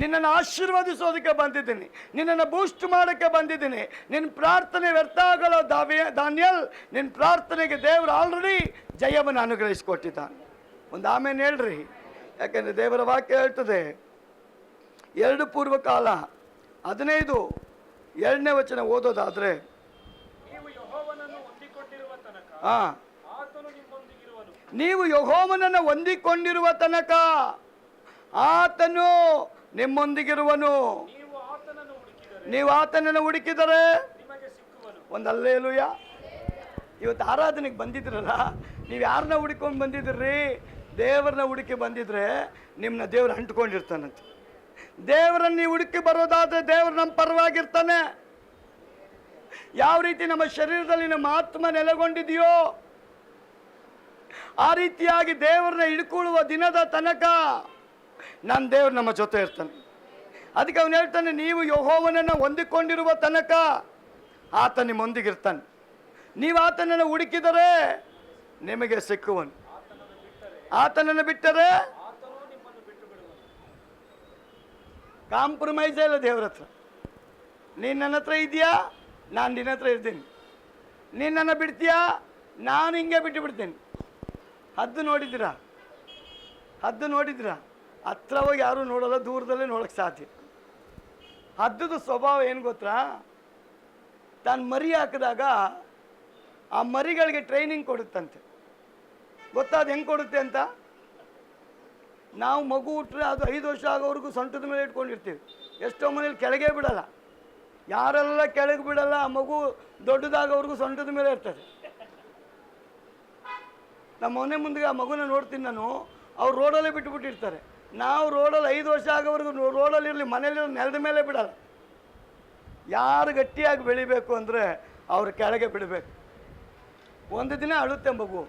ನಿನ್ನನ್ನು ಆಶೀರ್ವದಿಸೋದಕ್ಕೆ ಬಂದಿದ್ದೀನಿ, ನಿನ್ನನ್ನು ಬೂಸ್ಟ್ ಮಾಡೋಕ್ಕೆ ಬಂದಿದ್ದೀನಿ. ನಿನ್ನ ಪ್ರಾರ್ಥನೆ ವ್ಯರ್ಥ ಆಗಲ್ಲ ದಾನಿಯಲ್. ನಿನ್ನ ಪ್ರಾರ್ಥನೆಗೆ ದೇವರು ಆಲ್ರೆಡಿ ಜಯವನ್ನು ಅನುಗ್ರಹಿಸಿಕೊಟ್ಟಿದ್ದಾನೆ. ಒಂದು ಆಮೇಲೆ ಹೇಳ್ರಿ, ಯಾಕೆಂದರೆ ದೇವರ ವಾಕ್ಯ ಹೇಳ್ತದೆ, 2 ಪೂರ್ವಕಾಲ 15 2ನೇ ವಚನ ಓದೋದಾದ್ರೆ, ನೀವು ಯೆಹೋವನನ್ನು ಹೊಂದಿಕೊಂಡಿರುವ ತನಕ ಆತನು ನಿಮ್ಮೊಂದಿಗಿರುವನು. ನೀವು ಆತನನ್ನು ಹುಡುಕಿದರೆ ಒಂದು ಹಲ್ಲೆಲೂಯ. ಇವತ್ತು ಆರಾಧನೆಗೆ ಬಂದಿದ್ರಲ್ಲ, ನೀವು ಯಾರನ್ನ ಹುಡುಕೊಂಡು ಬಂದಿದ್ರಿ? ದೇವರನ್ನ ಹುಡುಕಿ ಬಂದಿದ್ರೆ ನಿಮ್ಮನ್ನ ದೇವ್ರು ಅಂಟ್ಕೊಂಡಿರ್ತಾನಂತೆ. ದೇವರನ್ನು ನೀವು ಹುಡುಕಿ ಬರೋದಾದ್ರೆ ದೇವ್ರು ನಮ್ಮ ಪರವಾಗಿರ್ತಾನೆ. ಯಾವ ರೀತಿ ನಮ್ಮ ಶರೀರದಲ್ಲಿ ನಮ್ಮ ಆತ್ಮ ನೆಲೆಗೊಂಡಿದೆಯೋ ಆ ರೀತಿಯಾಗಿ ದೇವರನ್ನ ಹಿಡ್ಕೊಳ್ಳುವ ದಿನದ ತನಕ ನನ್ನ ದೇವ್ರು ನಮ್ಮ ಜೊತೆ ಇರ್ತಾನೆ. ಅದಕ್ಕೆ ಅವನು ಹೇಳ್ತಾನೆ, ನೀವು ಯೆಹೋವನನ್ನು ಹೊಂದಿಕೊಂಡಿರುವ ತನಕ ಆತ ನಿಮ್ಮೊಂದಿಗಿರ್ತಾನೆ. ನೀವು ಆತನನ್ನು ಹುಡುಕಿದರೆ ನಿಮಗೆ ಸಿಕ್ಕುವನು, ಆತನನ್ನು ಬಿಟ್ಟರೆ ಕಾಂಪ್ರಮೈಸೇ ಇಲ್ಲ ದೇವ್ರ ಹತ್ರ. ನೀನು ನನ್ನ ಹತ್ರ ಇದೆಯಾ, ನಾನು ನಿನ್ನ ಹತ್ರ ಇರ್ತೀನಿ. ನೀನು ನನ್ನ ಬಿಡ್ತೀಯಾ, ನಾನು ಹಿಂಗೆ ಬಿಟ್ಟು ಬಿಡ್ತೀನಿ. ಹದ್ದು ನೋಡಿದ್ದೀರಾ? ಹದ್ದು ನೋಡಿದ್ದೀರಾ? ಹತ್ರ ಹೋಗಿ ಯಾರೂ ನೋಡೋಲ್ಲ, ದೂರದಲ್ಲೇ ನೋಡೋಕ್ಕೆ ಸಾಧ್ಯ. ಹದ್ದದ ಸ್ವಭಾವ ಏನು ಗೊತ್ತಾ? ತಾನು ಮರಿ ಹಾಕಿದಾಗ ಆ ಮರಿಗಳಿಗೆ ಟ್ರೈನಿಂಗ್ ಕೊಡುತ್ತಂತೆ. ಗೊತ್ತಾ ಅದು ಹೆಂಗೆ ಕೊಡುತ್ತೆ ಅಂತ? ನಾವು ಮಗು ಹುಟ್ಟರೆ ಅದು 5 ವರ್ಷ ಆಗೋವರೆಗೂ ಸೊಂಟದ ಮೇಲೆ ಇಟ್ಕೊಂಡಿರ್ತೀವಿ. ಎಷ್ಟೋ ಮನೇಲಿ ಕೆಳಗೆ ಬಿಡಲ್ಲ, ಯಾರೆಲ್ಲ ಕೆಳಗೆ ಬಿಡಲ್ಲ. ಆ ಮಗು ದೊಡ್ಡದಾಗೋವರೆಗೂ ಸೊಂಟದ ಮೇಲೆ ಇರ್ತದೆ. ನಮ್ಮ ಮನೆ ಮುಂದೆ ಆ ಮಗುನ ನೋಡ್ತೀನಿ ನಾನು, ಅವ್ರು ರೋಡಲ್ಲೇ ಬಿಟ್ಟುಬಿಟ್ಟಿರ್ತಾರೆ. ನಾವು ರೋಡಲ್ಲಿ 5 ವರ್ಷ ಆಗೋವರೆಗೂ ರೋಡಲ್ಲಿರಲಿ, ಮನೇಲಿ ನೆಲದ ಮೇಲೆ ಬಿಡಲ್ಲ. ಯಾರು ಗಟ್ಟಿಯಾಗಿ ಬೆಳಿಬೇಕು ಅಂದರೆ ಅವ್ರು ಕೆಳಗೆ ಬಿಡಬೇಕು. 1 ದಿನ ಅಳುತ್ತೆ ಮಗು,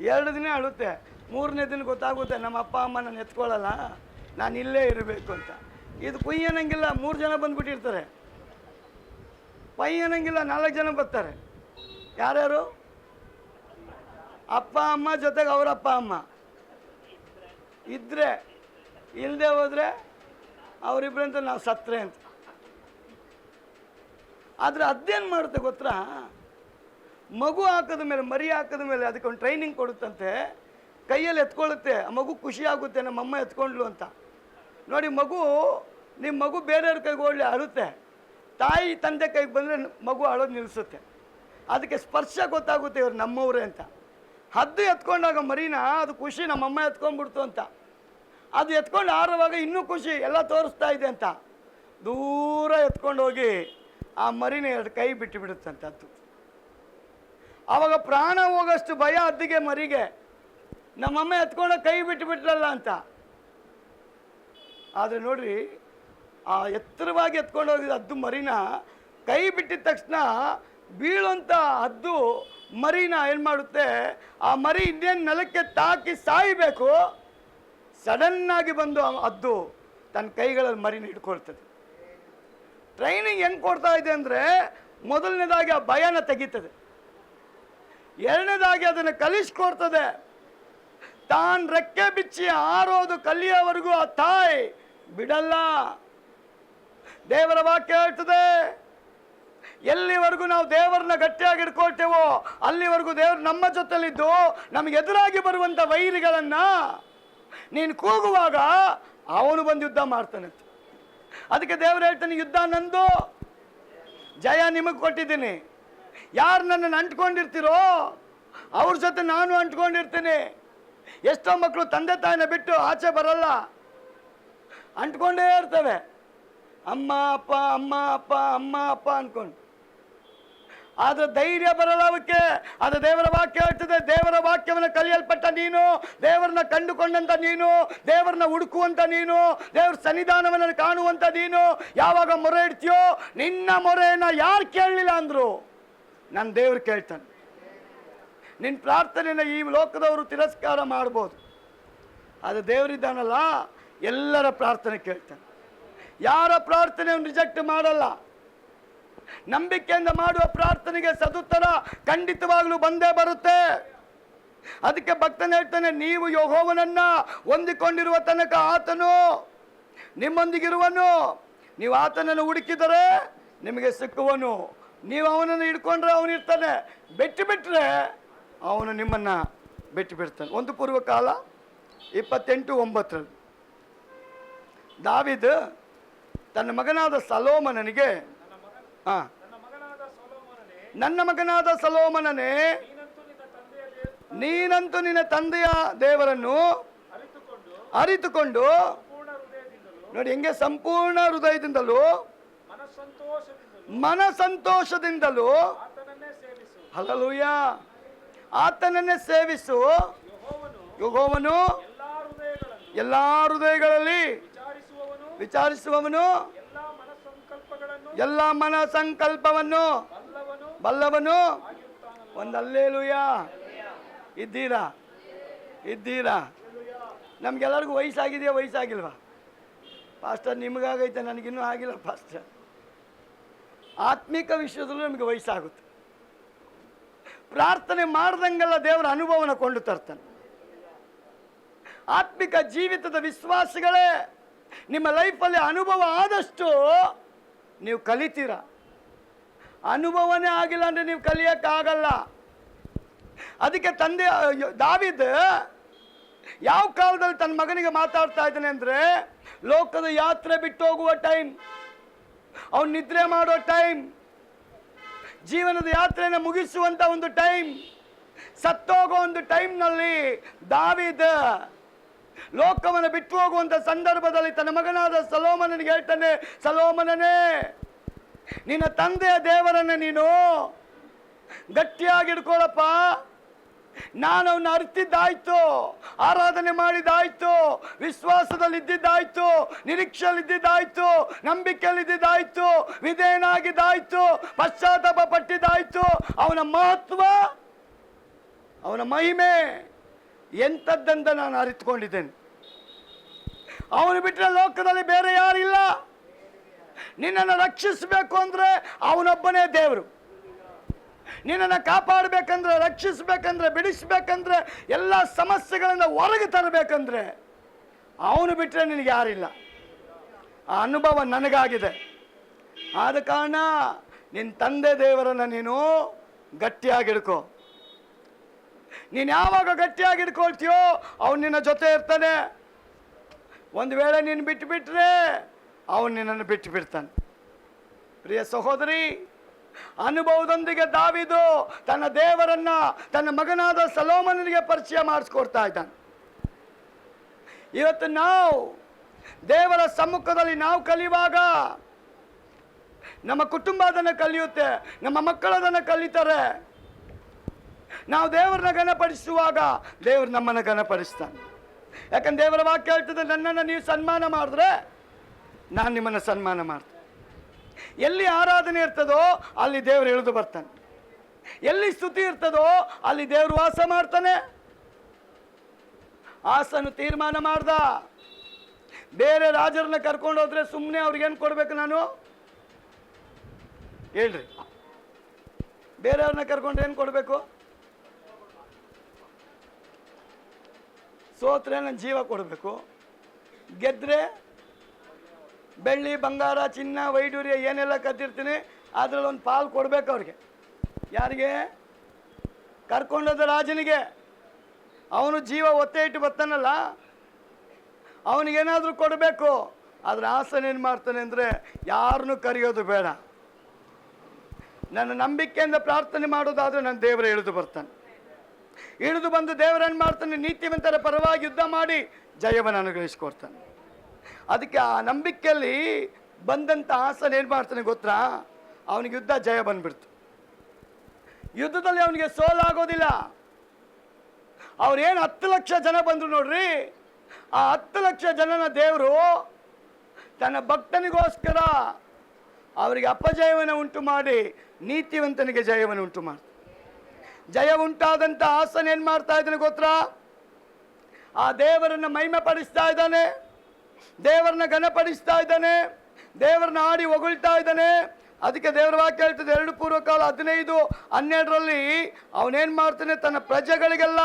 2 ದಿನ ಅಳುತ್ತೆ, 3ನೇ ದಿನ ಗೊತ್ತಾಗುತ್ತೆ ನಮ್ಮ ಅಪ್ಪ ಅಮ್ಮ ನಾನು ಎತ್ಕೊಳ್ಳಲ್ಲ, ನಾನು ಇಲ್ಲೇ ಇರಬೇಕು ಅಂತ. ಇದು ಕುಯ್ ಅನ್ನಂಗಿಲ್ಲ, 3 ಜನ ಬಂದುಬಿಟ್ಟಿರ್ತಾರೆ. ಪೈ ಅನ್ನಂಗಿಲ್ಲ, 4 ಜನ ಬರ್ತಾರೆ. ಯಾರ್ಯಾರು? ಅಪ್ಪ ಅಮ್ಮ ಜೊತೆಗೆ ಅವರ ಅಪ್ಪ ಅಮ್ಮ ಇದ್ದರೆ, ಇಲ್ಲದೆ ಹೋದರೆ ಅವರಿಬ್ಬರಂತ ನಾವು ಸತ್ರೆ ಅಂತ. ಆದರೆ ಅದೇನು ಮಾಡುತ್ತೆ ಗೊತ್ತಾ? ಮಗು ಹಾಕಿದ ಮೇಲೆ, ಮರಿ ಹಾಕಿದ ಮೇಲೆ ಅದಕ್ಕೆ ಒಂದು ಟ್ರೈನಿಂಗ್ ಕೊಡುತ್ತಂತೆ. ಕೈಯಲ್ಲಿ ಎತ್ಕೊಳ್ಳುತ್ತೆ, ಆ ಮಗು ಖುಷಿ ಆಗುತ್ತೆ, ನಮ್ಮಮ್ಮ ಎತ್ಕೊಂಡ್ಲು ಅಂತ. ನೋಡಿ, ನಿಮ್ಮ ಮಗು ಬೇರೆಯವ್ರ ಕೈಗೆ ಓಡಲಿ ಅಳುತ್ತೆ. ತಾಯಿ ತಂದೆ ಕೈಗೆ ಬಂದರೆ ಮಗು ಅಳೋದು ನಿಲ್ಲಿಸುತ್ತೆ. ಅದಕ್ಕೆ ಸ್ಪರ್ಶ ಗೊತ್ತಾಗುತ್ತೆ ಇವ್ರು ನಮ್ಮವ್ರೆ ಅಂತ. ಹದ್ದು ಎತ್ಕೊಂಡಾಗ ಮರಿನ ಅದು ಖುಷಿ, ನಮ್ಮಮ್ಮ ಎತ್ಕೊಂಡ್ಬಿಡ್ತು ಅಂತ. ಅದು ಎತ್ಕೊಂಡು ಆರುವಾಗ ಇನ್ನೂ ಖುಷಿ, ಎಲ್ಲ ತೋರಿಸ್ತಾ ಇದೆ ಅಂತ. ದೂರ ಎತ್ಕೊಂಡು ಹೋಗಿ ಆ ಮರಿನ ಎರಡು ಕೈ ಬಿಟ್ಟು ಬಿಡುತ್ತಂತ ಹದ್ದು. ಆವಾಗ ಪ್ರಾಣ ಹೋಗೋಷ್ಟು ಭಯ ಹದ್ದಿಗೆ ಮರಿಗೆ, ನಮ್ಮಮ್ಮ ಎತ್ಕೊಂಡು ಕೈ ಬಿಟ್ಟು ಬಿಟ್ರಲ್ಲ ಅಂತ. ಆದರೆ ನೋಡ್ರಿ, ಆ ಎತ್ತರವಾಗಿ ಎತ್ಕೊಂಡು ಹೋಗಿದ ಹದ್ದು ಮರಿನ ಕೈ ಬಿಟ್ಟಿದ ತಕ್ಷಣ ಬೀಳುವಂಥ ಹದ್ದು ಮರಿನ ಏನು ಮಾಡುತ್ತೆ, ಆ ಮರಿ ಇನ್ನೇನು ನೆಲಕ್ಕೆ ತಾಕಿ ಸಾಯಬೇಕು, ಸಡನ್ನಾಗಿ ಬಂದು ಆ ಹದ್ದು ತನ್ನ ಕೈಗಳಲ್ಲಿ ಮರಿನ ಹಿಡ್ಕೊಳ್ತದೆ. ಟ್ರೈನಿಂಗ್ ಹೆಂಗೆ ಕೊಡ್ತಾ ಇದೆ ಅಂದರೆ, ಮೊದಲನೇದಾಗಿ ಆ ಭಯನ ತೆಗೀತದೆ, ಎರಡನೇದಾಗಿ ಅದನ್ನು ಕಲಿಸ್ಕೊಡ್ತದೆ. ತಾನು ರೆಕ್ಕೆ ಬಿಚ್ಚಿ ಹಾರೋದು ಕಲಿಯೋವರೆಗೂ ಆ ತಾಯಿ ಬಿಡಲ್ಲ. ದೇವರ ವಾಕ್ಯ ಹೇಳ್ತದೆ, ಎಲ್ಲಿವರೆಗೂ ನಾವು ದೇವರನ್ನ ಗಟ್ಟಿಯಾಗಿ ಹಿಡ್ಕೊಳ್ತೇವೋ ಅಲ್ಲಿವರೆಗೂ ದೇವರು ನಮ್ಮ ಜೊತೆಲಿದ್ದು ನಮಗೆ ಎದುರಾಗಿ ಬರುವಂಥ ವೈರಿಗಳನ್ನು ನೀನು ಕೂಗುವಾಗ ಅವನು ಬಂದು ಯುದ್ಧ ಮಾಡ್ತಾನಂತೆ. ಅದಕ್ಕೆ ದೇವರು ಹೇಳ್ತಾನೆ, ಯುದ್ಧ ನಂದು, ಜಯ ನಿಮಗೆ ಕೊಟ್ಟಿದ್ದೀನಿ. ಯಾರು ನನ್ನನ್ನು ಅಂಟ್ಕೊಂಡಿರ್ತೀರೋ ಅವ್ರ ಜೊತೆ ನಾನು ಅಂಟ್ಕೊಂಡಿರ್ತೀನಿ. ಎಷ್ಟೋ ಮಕ್ಕಳು ತಂದೆ ತಾಯಿನ ಬಿಟ್ಟು ಆಚೆ ಬರಲ್ಲ, ಅಂಟ್ಕೊಂಡೇ ಇರ್ತವೆ, ಅಮ್ಮ ಅಪ್ಪ ಅಮ್ಮ ಅಪ್ಪ ಅಮ್ಮ ಅಪ್ಪ ಅಂದ್ಕೊಂಡು. ಆದ್ರೆ ಧೈರ್ಯ ಬರಲ್ಲ ಅವಕ್ಕೆ. ಅದು ದೇವರ ವಾಕ್ಯ ಹೇಳ್ತದೆ, ದೇವರ ವಾಕ್ಯವನ್ನು ಕಲಿಯಲ್ಪಟ್ಟ ನೀನು, ದೇವರನ್ನ ಕಂಡುಕೊಂಡಂತ ನೀನು, ದೇವರನ್ನ ಹುಡುಕುವಂತ ನೀನು, ದೇವರ ಸನ್ನಿಧಾನವನ್ನು ಕಾಣುವಂತ ನೀನು ಯಾವಾಗ ಮೊರೆ ಇಡ್ತೀಯೋ, ನಿನ್ನ ಮೊರೆಯನ್ನು ಯಾರು ಕೇಳಲಿಲ್ಲ ಅಂದ್ರು ನನ್ನ ದೇವ್ರು ಕೇಳ್ತಾನೆ. ನಿನ್ನ ಪ್ರಾರ್ಥನೆಯನ್ನು ಈ ಲೋಕದವರು ತಿರಸ್ಕಾರ ಮಾಡ್ಬೋದು, ಅದು ದೇವರಿದ್ದಾನಲ್ಲ ಎಲ್ಲರ ಪ್ರಾರ್ಥನೆ ಕೇಳ್ತಾನೆ. ಯಾರ ಪ್ರಾರ್ಥನೆಯನ್ನು ರಿಜೆಕ್ಟ್ ಮಾಡಲ್ಲ. ನಂಬಿಕೆಯಿಂದ ಮಾಡುವ ಪ್ರಾರ್ಥನೆಗೆ ಸದುತ್ತರ ಖಂಡಿತವಾಗ್ಲೂ ಬಂದೇ ಬರುತ್ತೆ. ಅದಕ್ಕೆ ಭಕ್ತನ ಹೇಳ್ತಾನೆ, ನೀವು ಯೆಹೋವನನ್ನ ಹೊಂದಿಕೊಂಡಿರುವ ತನಕ ಆತನು ನಿಮ್ಮೊಂದಿಗಿರುವನು. ನೀವು ಆತನನ್ನು ಹುಡುಕಿದರೆ ನಿಮಗೆ ಸಿಕ್ಕುವನು. ನೀವು ಅವನನ್ನು ಹಿಡ್ಕೊಂಡ್ರೆ ಅವನಿರ್ತಾನೆ, ಬಿಟ್ಟು ಬಿಟ್ಟರೆ ಅವನು ನಿಮ್ಮನ್ನು ಬಿಟ್ಟು ಬಿಡ್ತಾನೆ. ಒಂದು ಪೂರ್ವಕಾಲ 28:9 ದಾವೀದ ತನ್ನ ಮಗನಾದ ಸೊಲೊಮೋನನಿಗೆ, ನನ್ನ ಮಗನಾದ ಸೊಲೊಮೋನನೇ, ನೀನಂತೂ ನಿನ್ನ ತಂದೆಯ ದೇವರನ್ನು ಅರಿತುಕೊಂಡು, ನೋಡಿ ಹೆಂಗೆ ಸಂಪೂರ್ಣ ಹೃದಯದಿಂದಲೂ ಮನ ಸಂತೋಷದಿಂದಲೂ ಹಲ್ಲೆಲೂಯ ಆತನನ್ನೇ ಸೇವಿಸು. ಯೆಹೋವನು ಎಲ್ಲಾ ಹೃದಯಗಳಲ್ಲಿ ವಿಚಾರಿಸುವವನು, ಎಲ್ಲ ಮನ ಸಂಕಲ್ಪವನ್ನು ಬಲ್ಲವನು. ಒಂದು ಹಲ್ಲೆಲೂಯ. ಇದ್ದೀರಾ? ನಮ್ಗೆಲ್ಲರಿಗೂ ವಯಸ್ಸಾಗಿದೆಯಾ, ವಯಸ್ಸಾಗಿಲ್ವಾ? ಪಾಸ್ಟರ್ ನಿಮಗಾಗೈತೆ, ನನಗಿನ್ನೂ ಆಗಿಲ್ಲ ಪಾಸ್ಟರ್. ಆತ್ಮಿಕ ವಿಷಯದಲ್ಲೂ ನಮಗೆ ವಯಸ್ಸಾಗುತ್ತೆ. ಪ್ರಾರ್ಥನೆ ಮಾಡ್ದಂಗೆಲ್ಲ ದೇವರ ಅನುಭವನ ಕೊಂಡು ತರ್ತಾನೆ. ಆತ್ಮಿಕ ಜೀವಿತದ ವಿಶ್ವಾಸಿಗಳೇ, ನಿಮ್ಮ ಲೈಫಲ್ಲಿ ಅನುಭವ ಆದಷ್ಟು ನೀವು ಕಲಿತೀರ. ಅನುಭವನೇ ಆಗಿಲ್ಲ ಅಂದರೆ ನೀವು ಕಲಿಯೋಕ್ಕಾಗಲ್ಲ. ಅದಕ್ಕೆ ತಂದೆ ದಾವೀದ ಯಾವ ಕಾಲದಲ್ಲಿ ತನ್ನ ಮಗನಿಗೆ ಮಾತಾಡ್ತಾ ಇದ್ದಾನೆ ಅಂದರೆ, ಲೋಕದ ಯಾತ್ರೆ ಬಿಟ್ಟು ಹೋಗುವ ಟೈಮ್, ಅವನು ನಿದ್ರೆ ಮಾಡೋ ಟೈಮ್, ಜೀವನದ ಯಾತ್ರೆಯನ್ನು ಮುಗಿಸುವಂಥ ಒಂದು ಟೈಮ್, ಸತ್ತೋಗೋ ಒಂದು ಟೈಮ್ನಲ್ಲಿ ದಾವೀದ ಲೋಕವನ್ನು ಬಿಟ್ಟು ಹೋಗುವಂಥ ಸಂದರ್ಭದಲ್ಲಿ ತನ್ನ ಮಗನಾದ ಸೊಲೊಮೋನನಿಗೆ ಹೇಳ್ತಾನೆ, ಸೊಲೊಮೋನನೇ, ನಿನ್ನ ತಂದೆಯ ದೇವರನ್ನು ನೀನು ಗಟ್ಟಿಯಾಗಿ ಹಿಡ್ಕೊಳ್ಳಪ್ಪ. ನಾನು ಅವನ್ನ ಅರಿತಿದ್ದಾಯ್ತು, ಆರಾಧನೆ ಮಾಡಿದ್ದಾಯ್ತು, ವಿಶ್ವಾಸದಲ್ಲಿ ಇದ್ದಿದ್ದಾಯ್ತು, ನಿರೀಕ್ಷೆಯಲ್ಲಿ ಇದ್ದಿದ್ದಾಯ್ತು, ನಂಬಿಕೆಯಲ್ಲಿ ಇದ್ದಿದ್ದಾಯ್ತು, ವಿಧೇಯನಾಗಿದ್ದಾಯ್ತು, ಪಶ್ಚಾತ್ತಾಪ ಪಟ್ಟಿದ್ದಾಯ್ತು. ಅವನ ಮಹತ್ವ, ಅವನ ಮಹಿಮೆ ಎಂಥದ್ದಂತ ನಾನು ಅರಿತುಕೊಂಡಿದ್ದೇನೆ. ಅವನು ಬಿಟ್ಟರೆ ಲೋಕದಲ್ಲಿ ಬೇರೆ ಯಾರಿಲ್ಲ. ನಿನ್ನನ್ನು ರಕ್ಷಿಸಬೇಕು ಅಂದರೆ ಅವನೊಬ್ಬನೇ ದೇವರು. ನಿನ್ನನ್ನು ಕಾಪಾಡಬೇಕಂದ್ರೆ, ರಕ್ಷಿಸಬೇಕಂದ್ರೆ, ಬಿಡಿಸ್ಬೇಕಂದ್ರೆ, ಎಲ್ಲ ಸಮಸ್ಯೆಗಳಿಂದ ಹೊರಗೆ ತರಬೇಕಂದ್ರೆ ಅವನು ಬಿಟ್ಟರೆ ನಿನಗೆ ಯಾರಿಲ್ಲ. ಆ ಅನುಭವ ನನಗಾಗಿದೆ. ಆದ ಕಾರಣ ನಿನ್ನ ತಂದೆ ದೇವರನ್ನು ನೀನು ಗಟ್ಟಿಯಾಗಿ ಹಿಡ್ಕೋ. ನೀನು ಯಾವಾಗ ಗಟ್ಟಿಯಾಗಿ ಹಿಡ್ಕೊಳ್ತೀಯೋ ಅವನು ನಿನ್ನ ಜೊತೆ ಇರ್ತಾನೆ. ಒಂದು ವೇಳೆ ನೀನು ಬಿಟ್ಟು ಬಿಟ್ಟರೆ ಅವನು ನಿನ್ನನ್ನು ಬಿಟ್ಟು ಬಿಡ್ತಾನೆ. ಪ್ರಿಯ ಸಹೋದರಿ, ಅನುಭವದೊಂದಿಗೆ ದಾವೀದು ತನ್ನ ದೇವರನ್ನ ತನ್ನ ಮಗನಾದ ಸೊಲೊಮೋನನಿಗೆ ಪರಿಚಯ ಮಾಡಿಸ್ಕೊಡ್ತಾ ಇದ್ದಾನೆ. ಇವತ್ತು ನಾವು ದೇವರ ಸಮ್ಮುಖದಲ್ಲಿ ನಾವು ಕಲಿಯುವಾಗ ನಮ್ಮ ಕುಟುಂಬ ಅದನ್ನು ಕಲಿಯುತ್ತೆ, ನಮ್ಮ ಮಕ್ಕಳು ಅದನ್ನು ಕಲಿತಾರೆ. ನಾವು ದೇವರನ್ನ ಘನಪಡಿಸುವಾಗ ದೇವರು ನಮ್ಮನ್ನು ಘನಪಡಿಸ್ತಾನೆ. ಯಾಕಂದ್ರೆ ದೇವರ ವಾಕ್ಯ ಹೇಳ್ತದೆ, ನನ್ನನ್ನು ನೀವು ಸನ್ಮಾನ ಮಾಡಿದ್ರೆ ನಾನು ನಿಮ್ಮನ್ನು ಸನ್ಮಾನ ಮಾಡ್ತೇನೆ. ಎಲ್ಲಿ ಆರಾಧನೆ ಇರ್ತದೋ ಅಲ್ಲಿ ದೇವರು ಇಳಿದು ಬರ್ತಾನೆ, ಎಲ್ಲಿ ಸ್ತುತಿ ಇರ್ತದೋ ಅಲ್ಲಿ ದೇವರು ವಾಸ ಮಾಡ್ತಾನೆ. ಆಸನು ತೀರ್ಮಾನ ಮಾಡ್ದ, ಬೇರೆ ರಾಜರನ್ನ ಕರ್ಕೊಂಡು ಹೋದ್ರೆ ಸುಮ್ಮನೆ ಅವ್ರಿಗೇನು ಕೊಡ್ಬೇಕು? ನಾನು ಹೇಳ್ರಿ, ಬೇರೆಯವ್ರನ್ನ ಕರ್ಕೊಂಡ್ರೆ ಏನು ಕೊಡಬೇಕು? ಸೋತ್ರೆ ನನ್ನ ಜೀವ ಕೊಡಬೇಕು, ಗೆದ್ರೆ ಬೆಳ್ಳಿ ಬಂಗಾರ ಚಿನ್ನ ವೈಡೂರ್ಯ ಏನೆಲ್ಲ ಕತ್ತಿರ್ತೀನಿ ಅದರಲ್ಲಿ ಒಂದು ಪಾಲು ಕೊಡಬೇಕು ಅವ್ರಿಗೆ. ಯಾರಿಗೆ? ಕರ್ಕೊಂಡೋದ ರಾಜನಿಗೆ. ಅವನು ಜೀವ ಒತ್ತೆ ಇಟ್ಟು ಬರ್ತಾನಲ್ಲ, ಅವನಿಗೇನಾದರೂ ಕೊಡಬೇಕು. ಆದರೆ ಆಸನ ಏನು ಮಾಡ್ತಾನೆ ಅಂದರೆ, ಯಾರನ್ನೂ ಕರೆಯೋದು ಬೇಡ, ನನ್ನ ನಂಬಿಕೆಯಿಂದ ಪ್ರಾರ್ಥನೆ ಮಾಡೋದಾದರೆ ನನ್ನ ದೇವರೇ ಇಳಿದು ಬರ್ತಾನೆ. ಇಳಿದು ಬಂದು ದೇವರನ್ನು ಮಾಡ್ತಾನೆ, ನೀತಿವಂತರ ಪರವಾಗಿ ಯುದ್ಧ ಮಾಡಿ ಜಯವನ್ನು ಅನುಗ್ರಹಿಸ್ಕೊಡ್ತಾನೆ. ಅದಕ್ಕೆ ಆ ನಂಬಿಕೆಯಲ್ಲಿ ಬಂದಂಥ ಆಸನ ಏನು ಮಾಡ್ತಾನೆ ಗೊತ್ತಾ? ಅವನಿಗೆ ಯುದ್ಧ ಜಯ ಬಂದ್ಬಿಡ್ತು. ಯುದ್ಧದಲ್ಲಿ ಅವನಿಗೆ ಸೋಲಾಗೋದಿಲ್ಲ. ಅವ್ರೇನು 10 ಲಕ್ಷ ಜನ ಬಂದರು ನೋಡ್ರಿ, ಆ 10 ಲಕ್ಷ ಜನನ ದೇವರು ತನ್ನ ಭಕ್ತನಿಗೋಸ್ಕರ ಅವರಿಗೆ ಅಪಜಯವನ್ನು ಉಂಟು ಮಾಡಿ ನೀತಿವಂತನಿಗೆ ಜಯವನ್ನು ಉಂಟು ಮಾಡ್ತಾನೆ. ಜಯ ಉಂಟಾದಂಥ ಆಸನ ಏನು ಮಾಡ್ತಾ ಇದ್ದಾನೆ ಗೊತ್ತಾ? ಆ ದೇವರನ್ನು ಮಹಿಮೆ ಪಡಿಸ್ತಾ ಇದ್ದಾನೆ, ದೇವರನ್ನ ಘನಪಡಿಸ್ತಾ ಇದ್ದಾನೆ, ದೇವರನ್ನ ಆಡಿ ಹೊಗಳ್ತಾ ಇದ್ದಾನೆ. ಅದಕ್ಕೆ ದೇವರ ವಾಕ್ಯ ಹೇಳ್ತದೆ, 2 ಪೂರ್ವಕಾಲ 15:12 ಅವನೇನು ಮಾಡ್ತಾನೆ? ತನ್ನ ಪ್ರಜೆಗಳಿಗೆಲ್ಲ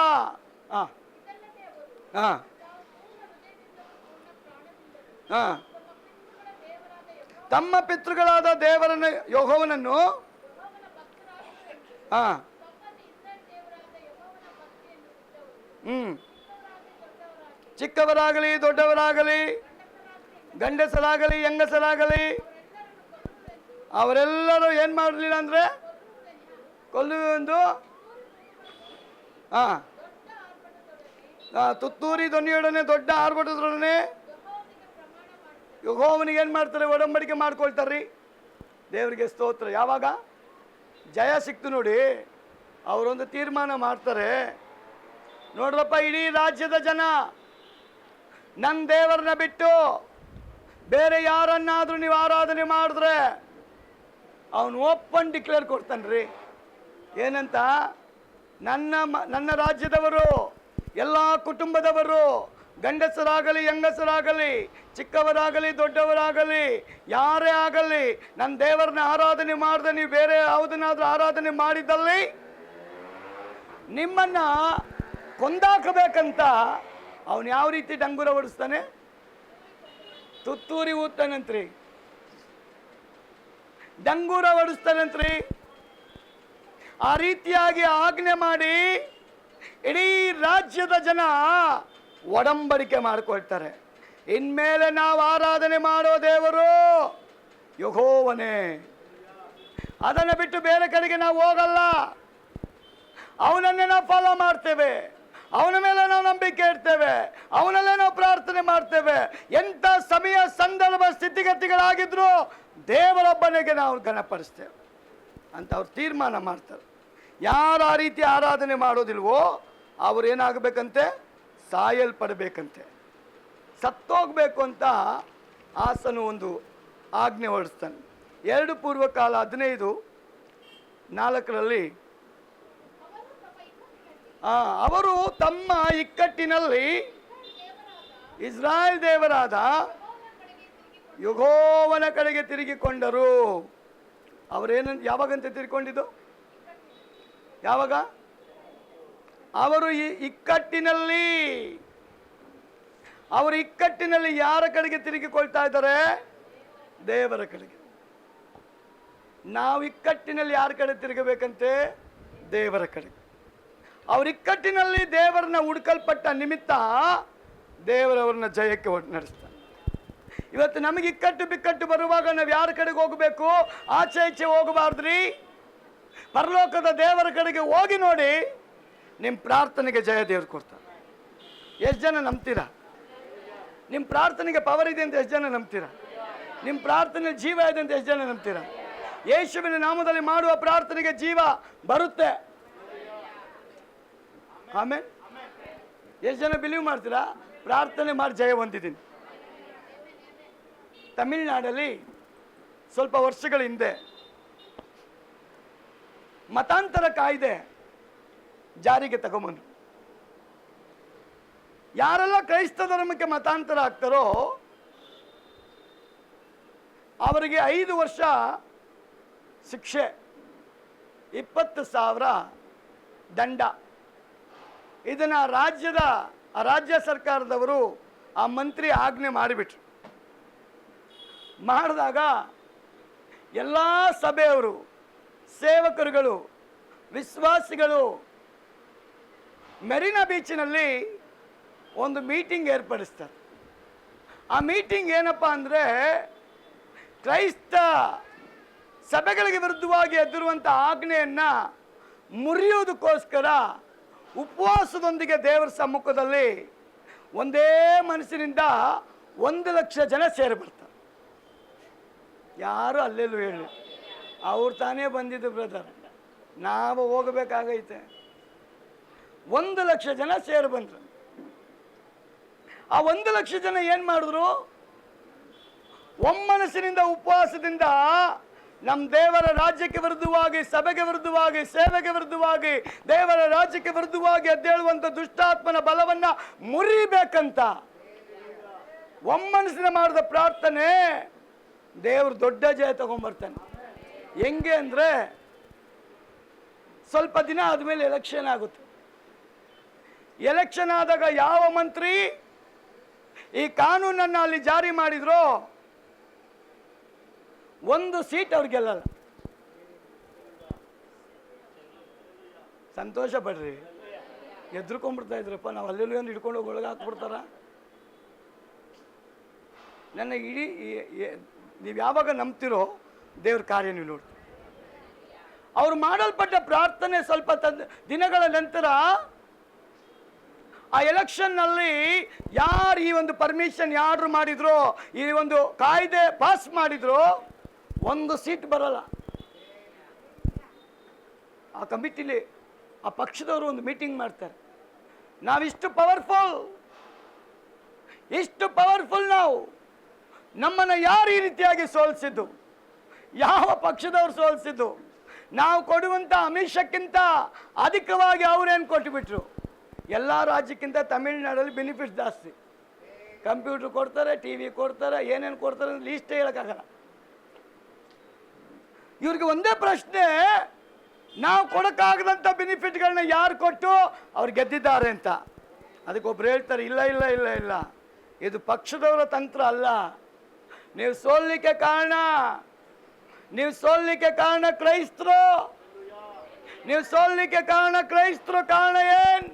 ತಮ್ಮ ಪಿತೃಗಳಾದ ದೇವರನ್ನ ಯೆಹೋವನನ್ನು ಚಿಕ್ಕವರಾಗಲಿ ದೊಡ್ಡವರಾಗಲಿ, ಗಂಡಸರಾಗಲಿ ಹೆಂಗಸರಾಗಲಿ, ಅವರೆಲ್ಲರೂ ಏನು ಮಾಡಲಿಲ್ಲ ಅಂದರೆ ಕೊಲ್ಲುವೊಂದು ತುತ್ತೂರಿ ಧ್ವನಿಯೊಡನೆ ದೊಡ್ಡ ಆರ್ಭಟದೊಡನೆ ಯೆಹೋವನಿಗೆ ಏನು ಮಾಡ್ತಾರೆ? ಒಡಂಬಡಿಕೆ ಮಾಡ್ಕೊಳ್ತಾರ್ರಿ. ದೇವರಿಗೆ ಸ್ತೋತ್ರ. ಯಾವಾಗ ಜಯ ಸಿಕ್ತು ನೋಡಿ, ಅವರೊಂದು ತೀರ್ಮಾನ ಮಾಡ್ತಾರೆ, ನೋಡ್ರಪ್ಪ ಇಡೀ ರಾಜ್ಯದ ಜನ ನನ್ನ ದೇವರನ್ನ ಬಿಟ್ಟು ಬೇರೆ ಯಾರನ್ನಾದರೂ ನೀವು ಆರಾಧನೆ ಮಾಡಿದ್ರೆ ಅವನು ಓಪನ್ ಡಿಕ್ಲೇರ್ ಕೊಡ್ತಾನ್ರಿ. ಏನಂತ? ನನ್ನ ರಾಜ್ಯದವರು, ಎಲ್ಲ ಕುಟುಂಬದವರು, ಗಂಡಸರಾಗಲಿ ಹೆಂಗಸರಾಗಲಿ, ಚಿಕ್ಕವರಾಗಲಿ ದೊಡ್ಡವರಾಗಲಿ, ಯಾರೇ ಆಗಲಿ, ನನ್ನ ದೇವರನ್ನ ಆರಾಧನೆ ಮಾಡದೆ ನೀವು ಬೇರೆ ಯಾವುದನ್ನಾದ್ರೂ ಆರಾಧನೆ ಮಾಡಿದ್ದಲ್ಲಿ ನಿಮ್ಮನ್ನ ಕೊಂದಾಕಬೇಕಂತ ಅವನು ಯಾವ ರೀತಿ ಡಂಗುರ ಹೊಡಿಸ್ತಾನೆ? ತುತ್ತೂರಿ ಊದ್ತಾನಂತ್ರಿ, ಡಂಗೂರ ಹೊಡಿಸ್ತಾನಂತ್ರಿ. ಆ ರೀತಿಯಾಗಿ ಆಜ್ಞೆ ಮಾಡಿ ಇಡೀ ರಾಜ್ಯದ ಜನ ಒಡಂಬಡಿಕೆ ಮಾಡಿಕೊಳ್ತಾರೆ. ಇನ್ಮೇಲೆ ನಾವು ಆರಾಧನೆ ಮಾಡೋ ದೇವರು ಯೆಹೋವನೇ, ಅದನ್ನು ಬಿಟ್ಟು ಬೇರೆ ಕಡೆಗೆ ನಾವು ಹೋಗಲ್ಲ, ಅವನನ್ನೇ ನಾವು ಫಾಲೋ ಮಾಡ್ತೇವೆ, ಅವನ ಮೇಲೆ ನಾವು ನಂಬಿಕೆ ಇಡ್ತೇವೆ, ಅವನಲ್ಲೇ ನಾವು ಪ್ರಾರ್ಥನೆ ಮಾಡ್ತೇವೆ. ಎಂಥ ಸಮಯ ಸಂದರ್ಭ ಸ್ಥಿತಿಗತಿಗಳಾಗಿದ್ರು ದೇವರೊಬ್ಬನಿಗೆ ನಾವು ಘನಪಡಿಸ್ತೇವೆ ಅಂತ ಅವ್ರು ತೀರ್ಮಾನ ಮಾಡ್ತಾರೆ. ಯಾರು ಆ ರೀತಿ ಆರಾಧನೆ ಮಾಡೋದಿಲ್ವೋ ಅವ್ರು ಏನಾಗಬೇಕಂತೆ? ಸಾಯಲ್ಪಡಬೇಕಂತೆ, ಸತ್ತೋಗ್ಬೇಕು ಅಂತ ಆಸನು ಒಂದು ಆಜ್ಞೆ ಹೊರಡಿಸ್ತಾನೆ. 2 ಪೂರ್ವಕಾಲ 15:4 ಅವರು ತಮ್ಮ ಇಕ್ಕಟ್ಟಿನಲ್ಲಿ ಇಸ್ರಾಯೇಲ್ ದೇವರಾದ ಯೆಹೋವನ ಕಡೆಗೆ ತಿರುಗಿಕೊಂಡರು. ಯಾವಾಗಂತೆ ತಿರುಗಿಕೊಂಡಿದ್ದು? ಯಾವಾಗ? ಅವರು ಇಕ್ಕಟ್ಟಿನಲ್ಲಿ ಯಾರ ಕಡೆಗೆ ತಿರುಗಿಕೊಳ್ತಾ ಇದ್ದಾರೆ? ದೇವರ ಕಡೆಗೆ. ನಾವು ಇಕ್ಕಟ್ಟಿನಲ್ಲಿ ಯಾರ ಕಡೆ ತಿರುಗಬೇಕಂತೆ? ದೇವರ ಕಡೆಗೆ. ಅವ್ರ ಇಕ್ಕಟ್ಟಿನಲ್ಲಿ ದೇವರನ್ನ ಹುಡುಕಲ್ಪಟ್ಟ ನಿಮಿತ್ತ ದೇವರವ್ರನ್ನ ಜಯಕ್ಕೆ ನಡೆಸ್ತಾನೆ. ಇವತ್ತು ನಮಗೆ ಇಕ್ಕಟ್ಟು ಬಿಕ್ಕಟ್ಟು ಬರುವಾಗ ನಾವು ಯಾರ ಕಡೆಗೆ ಹೋಗಬೇಕು? ಆಚೆ ಈಚೆ ಹೋಗಬಾರ್ದ್ರಿ. ಪರಲೋಕದ ದೇವರ ಕಡೆಗೆ ಹೋಗಿ ನೋಡಿ, ನಿಮ್ಮ ಪ್ರಾರ್ಥನೆಗೆ ಜಯ ದೇವರು ಕೊಡ್ತಾರೆ. ಎಷ್ಟು ಜನ ನಂಬ್ತೀರಾ? ನಿಮ್ಮ ಪ್ರಾರ್ಥನೆಗೆ ಪವರ್ ಇದೆ ಅಂತ ಎಷ್ಟು ಜನ ನಂಬ್ತೀರಾ? ನಿಮ್ಮ ಪ್ರಾರ್ಥನೆ ಜೀವ ಇದೆ ಅಂತ ಎಷ್ಟು ಜನ ನಂಬ್ತೀರಾ? ಯೇಸುವಿನ ನಾಮದಲ್ಲಿ ಮಾಡುವ ಪ್ರಾರ್ಥನೆಗೆ ಜೀವ ಬರುತ್ತೆ. ಆಮೇಲೆ ಎಷ್ಟು ಜನ ಬಿಲೀವ್ ಮಾಡ್ತೀರಾ? ಪ್ರಾರ್ಥನೆ ಮಾಡಿ ಜಯ ಹೊಂದಿದ್ದೀನಿ. ತಮಿಳುನಾಡಲ್ಲಿ ಸ್ವಲ್ಪ ವರ್ಷಗಳ ಹಿಂದೆ ಮತಾಂತರ ಕಾಯ್ದೆ ಜಾರಿಗೆ ತಗೊಂಬಂದ್ರು. ಯಾರೆಲ್ಲ ಕ್ರೈಸ್ತ ಧರ್ಮಕ್ಕೆ ಮತಾಂತರ ಆಗ್ತಾರೋ ಅವರಿಗೆ 5 ವರ್ಷ ಶಿಕ್ಷೆ, 20,000 ದಂಡ. ಇದನ್ನು ರಾಜ್ಯ ಸರ್ಕಾರದವರು ಆ ಮಂತ್ರಿ ಆಜ್ಞೆ ಮಾಡಿಬಿಟ್ರು. ಮಾಡಿದಾಗ ಎಲ್ಲ ಸಭೆಯವರು, ಸೇವಕರುಗಳು, ವಿಶ್ವಾಸಿಗಳು ಮೆರಿನಾ ಬೀಚಿನಲ್ಲಿ ಒಂದು ಮೀಟಿಂಗ್ ಏರ್ಪಡಿಸ್ತಾರೆ. ಆ ಮೀಟಿಂಗ್ ಏನಪ್ಪ ಅಂದರೆ, ಕ್ರೈಸ್ತ ಸಭೆಗಳಿಗೆ ವಿರುದ್ಧವಾಗಿ ಎದ್ದಿರುವಂಥ ಆಜ್ಞೆಯನ್ನು ಮುರಿಯುವುದಕ್ಕೋಸ್ಕರ ಉಪವಾಸದೊಂದಿಗೆ ದೇವರ ಸಮ್ಮುಖದಲ್ಲಿ ಒಂದೇ ಮನಸ್ಸಿನಿಂದ 1,00,000 ಜನ ಸೇರಿ ಬರ್ತಾರೆ. ಯಾರು ಅಲ್ಲೆಲ್ಲೂ ಹೇಳಿ, ಅವ್ರು ತಾನೇ ಬಂದಿದ್ದು ಬ್ರದರ್, ನಾವು ಹೋಗಬೇಕಾಗೈತೆ. 1,00,000 ಜನ ಸೇರಿ ಬಂದರು. ಆ 1,00,000 ಜನ ಏನು ಮಾಡಿದ್ರು? ಒಮ್ಮನಸ್ಸಿನಿಂದ ಉಪವಾಸದಿಂದ ನಮ್ಮ ದೇವರ ರಾಜ್ಯಕ್ಕೆ ವಿರುದ್ಧವಾಗಿ, ಸಭೆಗೆ ವಿರುದ್ಧವಾಗಿ, ಸೇವೆಗೆ ವಿರುದ್ಧವಾಗಿ, ದೇವರ ರಾಜ್ಯಕ್ಕೆ ವಿರುದ್ಧವಾಗಿ ಎದ್ದೇಳುವಂಥ ದುಷ್ಟಾತ್ಮನ ಬಲವನ್ನ ಮುರಿಬೇಕಂತ ಒಮ್ಮನಸ್ಸಿನ ಮಾಡಿದ ಪ್ರಾರ್ಥನೆ ದೇವರು ದೊಡ್ಡ ಜಯ ತಗೊಂಡ್ಬರ್ತಾನೆ. ಹೆಂಗೆ ಅಂದರೆ, ಸ್ವಲ್ಪ ದಿನ ಆದಮೇಲೆ ಎಲೆಕ್ಷನ್ ಆಗುತ್ತೆ. ಎಲೆಕ್ಷನ್ ಆದಾಗ ಯಾವ ಮಂತ್ರಿ ಈ ಕಾನೂನನ್ನು ಅಲ್ಲಿ ಜಾರಿ ಮಾಡಿದ್ರೋ 1 ಸೀಟ್ ಅವ್ರಿಗೆ ಗೆಲ್ಲಲ್ಲ. ಸಂತೋಷ ಪಡ್ರಿ, ಎದ್ರುಕೊಂಡ್ಬಿಡ್ತಾ ಇದ್ರಪ್ಪ, ನಾವು ಅಲ್ಲೆಲ್ಲೂ ಏನು ಹಿಡ್ಕೊಂಡು ಹೋಗಿ ಒಳಗೆ ಹಾಕ್ಬಿಡ್ತಾರ. ನನ್ನ ಇಡೀ ನೀವು ಯಾವಾಗ ನಂಬ್ತಿರೋ ದೇವ್ರ ಕಾರ್ಯ ನೀವು ನೋಡಿ. ಅವ್ರು ಮಾಡಲ್ಪಟ್ಟ ಪ್ರಾರ್ಥನೆ ಸ್ವಲ್ಪ ದಿನಗಳ ನಂತರ ಆ ಎಲೆಕ್ಷನ್ನಲ್ಲಿ ಯಾರು ಈ ಒಂದು ಪರ್ಮಿಷನ್ ಯಾರು ಮಾಡಿದ್ರು, ಈ ಒಂದು ಕಾಯ್ದೆ ಪಾಸ್ ಮಾಡಿದ್ರು, 1 ಸೀಟ್ ಬರಲ್ಲ. ಆ ಕಮಿಟಿಲಿ ಆ ಪಕ್ಷದವರು ಒಂದು ಮೀಟಿಂಗ್ ಮಾಡ್ತಾರೆ. ನಾವಿಷ್ಟು ಪವರ್ಫುಲ್ ನಾವು, ನಮ್ಮನ್ನು ಯಾರು ಈ ರೀತಿಯಾಗಿ ಸೋಲಿಸಿದ್ದು? ಯಾವ ಪಕ್ಷದವ್ರು ಸೋಲಿಸಿದ್ದು? ನಾವು ಕೊಡುವಂಥ ಆಮಿಷಕ್ಕಿಂತ ಅಧಿಕವಾಗಿ ಅವರೇನು ಕೊಟ್ಟುಬಿಟ್ರು. ಎಲ್ಲ ರಾಜ್ಯಕ್ಕಿಂತ ತಮಿಳುನಾಡಲ್ಲಿ ಬೆನಿಫಿಟ್ ಜಾಸ್ತಿ. ಕಂಪ್ಯೂಟರ್ ಕೊಡ್ತಾರೆ, TV ಕೊಡ್ತಾರೆ, ಏನೇನು ಕೊಡ್ತಾರೆ ಅಂತ ಲೀಸ್ಟೇ ಹೇಳೋಕ್ಕಾಗಲ್ಲ. ಇವ್ರಿಗೆ ಒಂದೇ ಪ್ರಶ್ನೆ, ನಾವು ಕೊಡೋಕ್ಕಾಗದಂಥ ಬೆನಿಫಿಟ್ಗಳನ್ನ ಯಾರು ಕೊಟ್ಟು ಅವ್ರು ಗೆದ್ದಿದ್ದಾರೆ ಅಂತ. ಅದಕ್ಕೊಬ್ರು ಹೇಳ್ತಾರೆ, ಇಲ್ಲ ಇಲ್ಲ ಇಲ್ಲ ಇಲ್ಲ, ಇದು ಪಕ್ಷದವರ ತಂತ್ರ ಅಲ್ಲ, ನೀವು ಸೋಲಿಕ್ಕೆ ಕಾರಣ ಕ್ರೈಸ್ತರು. ನೀವು ಸೋಲಿಕ್ಕೆ ಕ್ರೈಸ್ತರು. ಕಾರಣ ಏನು?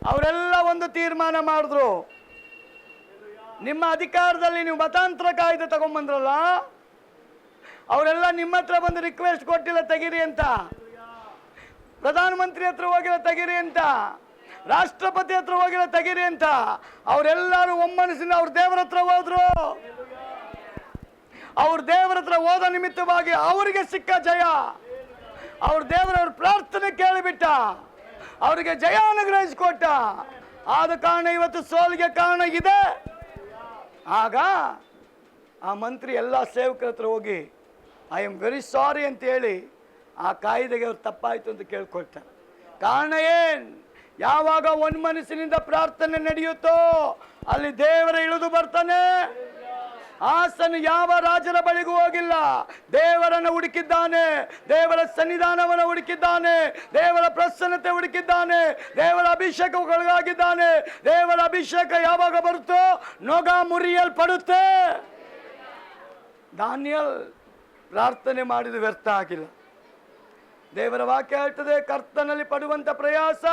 ಅವರೆಲ್ಲ ಒಂದು ತೀರ್ಮಾನ ಮಾಡಿದ್ರು. ನಿಮ್ಮ ಅಧಿಕಾರದಲ್ಲಿ ನೀವು ಮತಾಂತರ ಕಾಯ್ದೆ ತಗೊಂಡ್ಬಂದ್ರಲ್ಲ, ಅವರೆಲ್ಲ ನಿಮ್ಮ ಹತ್ರ ಬಂದು ರಿಕ್ವೆಸ್ಟ್ ಕೊಟ್ಟಿಲ್ಲ ತೆಗೀರಿ ಅಂತ, ಪ್ರಧಾನಮಂತ್ರಿ ಹತ್ರ ಹೋಗಿಲ್ಲ ತೆಗೀರಿ ಅಂತ, ರಾಷ್ಟ್ರಪತಿ ಹತ್ರ ಹೋಗಿಲ್ಲ ತೆಗೀರಿ ಅಂತ. ಅವರೆಲ್ಲರೂ ಒಮ್ಮನಸ್ಸಿನ ಅವ್ರ ದೇವರ ಹತ್ರ ಹೋದ್ರು. ಅವ್ರ ದೇವರ ಹತ್ರ ಹೋದ ನಿಮಿತ್ತವಾಗಿ ಅವರಿಗೆ ಸಿಕ್ಕ ಜಯ. ಅವ್ರ ದೇವರವ್ರ ಪ್ರಾರ್ಥನೆ ಕೇಳಿಬಿಟ್ಟ, ಅವರಿಗೆ ಜಯ ಅನುಗ್ರಹಿಸಿಕೊಟ್ಟ. ಆದ ಕಾರಣ ಇವತ್ತು ಸೋಲಿಗೆ ಕಾರಣ ಇದೆ. ಆಗ ಆ ಮಂತ್ರಿ ಎಲ್ಲ ಸೇವಕರ ಹತ್ರ ಹೋಗಿ ಐ ಆಮ್ ವೆರಿ ಸಾರಿ ಅಂತ ಹೇಳಿ ಆ ಕಾಯ್ದೆಗೆ ಅವ್ರು ತಪ್ಪಾಯಿತು ಅಂತ ಕೇಳ್ಕೊಳ್ತಾರೆ. ಕಾರಣ ಏನು? ಯಾವಾಗ ಒಂದು ಮನಸ್ಸಿನಿಂದ ಪ್ರಾರ್ಥನೆ ನಡೆಯುತ್ತೋ ಅಲ್ಲಿ ದೇವರ ಇಳಿದು ಬರ್ತಾನೆ. ಆಸನ ಯಾವ ರಾಜರ ಬಳಿಗೂ ಹೋಗಿಲ್ಲ, ದೇವರನ್ನು ಹುಡುಕಿದ್ದಾನೆ, ದೇವರ ಸನ್ನಿಧಾನವನ್ನು ಹುಡುಕಿದ್ದಾನೆ, ದೇವರ ಪ್ರಸನ್ನತೆ ಹುಡುಕಿದ್ದಾನೆ, ದೇವರ ಅಭಿಷೇಕಗಳಿಗಾಗಿದ್ದಾನೆ. ದೇವರ ಅಭಿಷೇಕ ಯಾವಾಗ ಬರುತ್ತೋ ನೊಗ ಮುರಿಯಲ್ಪಡುತ್ತೆ. ದಾನಿಯೇಲ್ ಪ್ರಾರ್ಥನೆ ಮಾಡಿದ ವ್ಯರ್ಥ ಆಗಿಲ್ಲ. ದೇವರ ವಾಕ್ಯ ಹೇಳ್ತದೆ, ಕರ್ತನಲ್ಲಿ ಪಡುವಂತ ಪ್ರಯಾಸ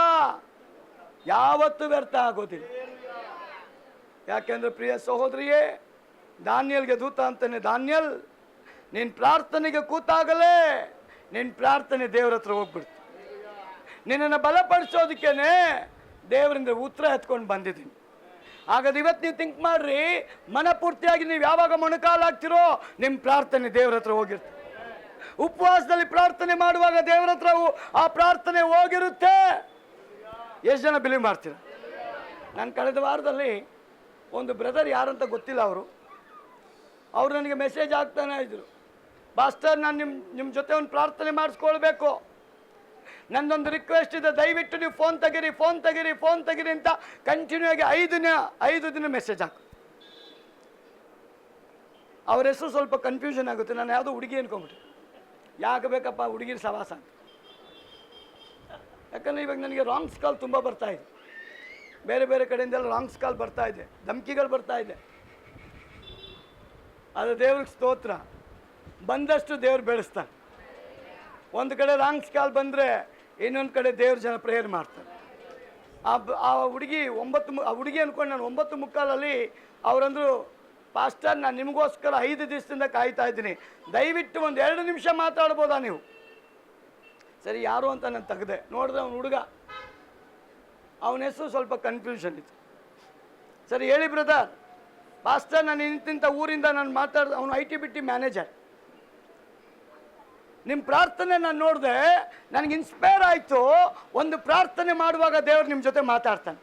ಯಾವತ್ತೂ ವ್ಯರ್ಥ ಆಗೋದಿಲ್ಲ. ಯಾಕೆಂದ್ರೆ ಪ್ರಿಯ ಸಹೋದರಿಯೇ, ದಾನಿಯಲ್ಗೆ ದೂತ ಅಂತಾನೆ, ದಾನಿಯಲ್ ನಿನ್ನ ಪ್ರಾರ್ಥನೆಗೆ ಕೂತಾಗಲೇ ನಿನ್ನ ಪ್ರಾರ್ಥನೆ ದೇವ್ರ ಹತ್ರ ಹೋಗ್ಬಿಡ್ತು. ನಿನ್ನನ್ನು ಬಲಪಡಿಸೋದಕ್ಕೇನೆ ದೇವರಿಂದ ಉತ್ತರ ಎತ್ಕೊಂಡು ಬಂದಿದ್ದೀನಿ. ಹಾಗಾದ್ರೆ ಇವತ್ತು ನೀವು ಥಿಂಕ್ ಮಾಡ್ರಿ, ಮನಪೂರ್ತಿಯಾಗಿ ನೀವು ಯಾವಾಗ ಮೊಣಕಾಲಾಗ್ತಿರೋ ನಿಮ್ಮ ಪ್ರಾರ್ಥನೆ ದೇವ್ರ ಹತ್ರ ಹೋಗಿರುತ್ತೆ. ಉಪವಾಸದಲ್ಲಿ ಪ್ರಾರ್ಥನೆ ಮಾಡುವಾಗ ದೇವರ ಹತ್ರ ಆ ಪ್ರಾರ್ಥನೆ ಹೋಗಿರುತ್ತೆ. ಎಷ್ಟು ಜನ ಬಿಲೀವ್ ಮಾಡ್ತೀರ? ನಾನು ಕಳೆದ ವಾರದಲ್ಲಿ ಒಂದು ಬ್ರದರ್ ಯಾರಂತ ಗೊತ್ತಿಲ್ಲ, ಅವರು ನನಗೆ ಮೆಸೇಜ್ ಆಗ್ತಾನೆ ಇದ್ರು, ಪಾಸ್ಟರ್ ನಾನು ನಿಮ್ಮ ಜೊತೆ ಒಂದು ಪ್ರಾರ್ಥನೆ ಮಾಡಿಸ್ಕೊಳ್ಬೇಕು, ನಂದೊಂದು ರಿಕ್ವೆಸ್ಟ್ ಇದೆ, ದಯವಿಟ್ಟು ನೀವು ಫೋನ್ ತೆಗೀರಿ ಅಂತ ಕಂಟಿನ್ಯೂ ಆಗಿ 5 ದಿನ ಮೆಸೇಜ್ ಹಾಕು. ಅವ್ರ ಹೆಸರು ಸ್ವಲ್ಪ ಕನ್ಫ್ಯೂಷನ್ ಆಗುತ್ತೆ, ನಾನು ಯಾವುದೋ ಹುಡುಗಿ ಅನ್ಕೊಂಬಿಟ್ಟೆ, ಯಾಕೆ ಬೇಕಪ್ಪ ಹುಡುಗಿರ ಸವಾಸ ಅಂತ. ಯಾಕಂದರೆ ಇವಾಗ ನನಗೆ ರಾಂಗ್ಸ್ ಕಾಲ್ ತುಂಬ ಬರ್ತಾ ಇದೆ, ಬೇರೆ ಬೇರೆ ಕಡೆಯಿಂದೆಲ್ಲ ರಾಂಗ್ಸ್ ಕಾಲ್ ಬರ್ತಾ ಇದೆ, ಧಮಕಿಗಳು ಬರ್ತಾ ಇದೆ. ಅದು ದೇವ್ರಿಗೆ ಸ್ತೋತ್ರ, ಬಂದಷ್ಟು ದೇವ್ರು ಬೆಳೆಸ್ತಾನೆ. ಒಂದು ಕಡೆ ರಾಂಗ್ಸ್ ಕಾಲ್ ಬಂದರೆ ಇನ್ನೊಂದು ಕಡೆ ದೇವ್ರ ಜನ ಪ್ರೇಯರ್ ಮಾಡ್ತಾರೆ. ಆ ಹುಡುಗಿ ಅಂದ್ಕೊಂಡು ನಾನು 9:45 ಅವರಂದರು, ಪಾಸ್ಟರ್ ನಾನು ನಿಮಗೋಸ್ಕರ 5 ದಿವಸದಿಂದ ಕಾಯ್ತಾ ಇದ್ದೀನಿ, ದಯವಿಟ್ಟು ಒಂದು 2 ನಿಮಿಷ ಮಾತಾಡ್ಬೋದಾ ನೀವು? ಸರಿ ಯಾರು ಅಂತ ನಾನು ತೆಗೆದೆ, ನೋಡಿದ್ರೆ ಅವನು ಹುಡುಗ, ಅವನ ಹೆಸರು ಸ್ವಲ್ಪ ಕನ್ಫ್ಯೂಷನ್ ಇತ್ತು. ಸರಿ ಹೇಳಿ ಬ್ರದರ್, ಪಾಸ್ಟರ್ ನಾನು ಇಂತಿಂಥ ಊರಿಂದ ನಾನು ಅವನು IT-BT ಮ್ಯಾನೇಜರ್, ನಿಮ್ಮ ಪ್ರಾರ್ಥನೆ ನಾನು ನೋಡಿದೆ, ನನಗೆ ಇನ್ಸ್ಪೈರ್ ಆಯಿತು, ಒಂದು ಪ್ರಾರ್ಥನೆ ಮಾಡುವಾಗ ದೇವರು ನಿಮ್ಮ ಜೊತೆ ಮಾತಾಡ್ತಾನೆ.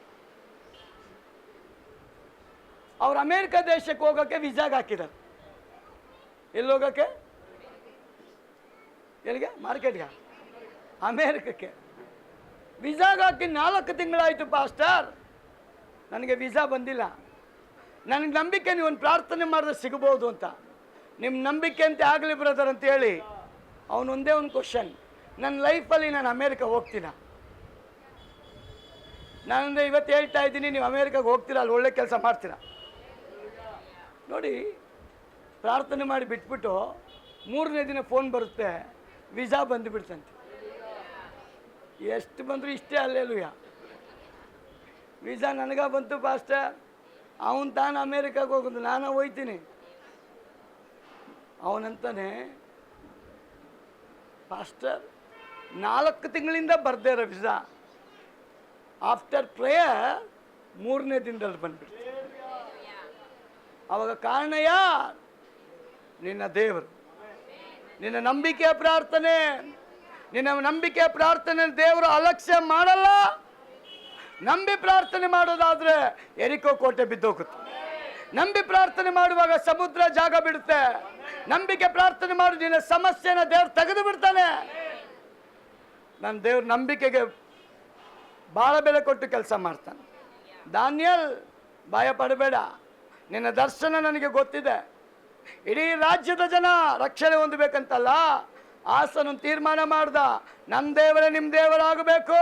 ಅವ್ರು ಅಮೇರಿಕ ದೇಶಕ್ಕೆ ಹೋಗೋಕ್ಕೆ ವಿಸಾಗೆ ಹಾಕಿದ್ದಾರೆ. ಎಲ್ಲಿ ಹೋಗೋಕ್ಕೆ? ಎಲ್ಲಿಗೆ? ಮಾರ್ಕೆಟ್ಗೆ? ಅಮೇರಿಕಕ್ಕೆ ವಿಸಾಗೆ ಹಾಕಿ 4 ತಿಂಗಳಾಯಿತು ಪಾಸ್ಟರ್, ನನಗೆ ವಿಸಾ ಬಂದಿಲ್ಲ. ನನಗೆ ನಂಬಿಕೆ ನೀವು ಒಂದು ಪ್ರಾರ್ಥನೆ ಮಾಡಿದ್ರೆ ಸಿಗ್ಬೋದು ಅಂತ. ನಿಮ್ಮ ನಂಬಿಕೆ ಅಂತ ಆಗಲಿ ಬ್ರದರ್ ಅಂತ ಹೇಳಿ ಅವನು ಒಂದೇ ಒಂದು ಕ್ವಶನ್, ನನ್ನ ಲೈಫಲ್ಲಿ ನಾನು ಅಮೇರಿಕ ಹೋಗ್ತೀನ? ನಾನಂದರೆ ಇವತ್ತು ಹೇಳ್ತಾ ಇದ್ದೀನಿ, ನೀವು ಅಮೇರಿಕಾಗೆ ಹೋಗ್ತೀರಾ, ಅಲ್ಲಿ ಒಳ್ಳೆ ಕೆಲಸ ಮಾಡ್ತೀರಾ? ನೋಡಿ, ಪ್ರಾರ್ಥನೆ ಮಾಡಿ ಬಿಟ್ಬಿಟ್ಟು 3ನೇ ದಿನ ಫೋನ್ ಬರುತ್ತೆ, ವಿಸಾ ಬಂದುಬಿಡ್ತಂತೆ. ಎಷ್ಟು ಬಂದರೂ ಇಷ್ಟೇ ಅಲ್ಲೇಲುಯ್ಯ. ವಿಸಾ ನನಗ ಬಂತು ಪಾಸ್ಟರ್, ಅವನು ತಾನು ಅಮೇರಿಕಾಗೆ ಹೋಗೋದು, ನಾನು ಹೋಗ್ತೀನಿ. ಅವನಂತಾನೆ, ಪಾಸ್ಟರ್ 4 ತಿಂಗಳಿಂದ ಬರ್ದೇ ಇರೋ ವಿಸಾ ಆಫ್ಟರ್ ಪ್ರೇಯರ್ 3ನೇ ದಿನದಲ್ಲಿ ಬಂದ್ಬಿಡ್ತು. ಅವಾಗ ಕಾರಣ ಯಾರು? ನಿನ್ನ ದೇವರು, ನಿನ್ನ ನಂಬಿಕೆಯ ಪ್ರಾರ್ಥನೆ. ನಿನ್ನ ನಂಬಿಕೆಯ ಪ್ರಾರ್ಥನೆ ದೇವರು ಅಲಕ್ಷ್ಯ ಮಾಡಲ್ಲ. ನಂಬಿ ಪ್ರಾರ್ಥನೆ ಮಾಡೋದಾದ್ರೆ ಎರಿಕೋ ಕೋಟೆ ಬಿದ್ದೋಗುತ್ತೆ. ನಂಬಿ ಪ್ರಾರ್ಥನೆ ಮಾಡುವಾಗ ಸಮುದ್ರ ಜಾಗ ಬಿಡುತ್ತೆ. ನಂಬಿಕೆ ಪ್ರಾರ್ಥನೆ ಮಾಡಿ ನಿನ್ನ ಸಮಸ್ಯೆನ ದೇವ್ರು ತೆಗೆದು ಬಿಡ್ತಾನೆ. ನನ್ನ ದೇವ್ರ ನಂಬಿಕೆಗೆ ಭಾಳ ಬೆಲೆ ಕೊಟ್ಟು ಕೆಲಸ ಮಾಡ್ತಾನೆ. ದಾನಿಯಲ್, ಭಯ ಪಡಬೇಡ, ನಿನ್ನ ದರ್ಶನ ನನಗೆ ಗೊತ್ತಿದೆ. ಇಡೀ ರಾಜ್ಯದ ಜನ ರಕ್ಷಣೆ ಹೊಂದಬೇಕಂತಲ್ಲ, ಆಸನು ತೀರ್ಮಾನ ಮಾಡ್ದ, ನನ್ನ ದೇವರೇ ನಿಮ್ಮ ದೇವರಾಗಬೇಕು,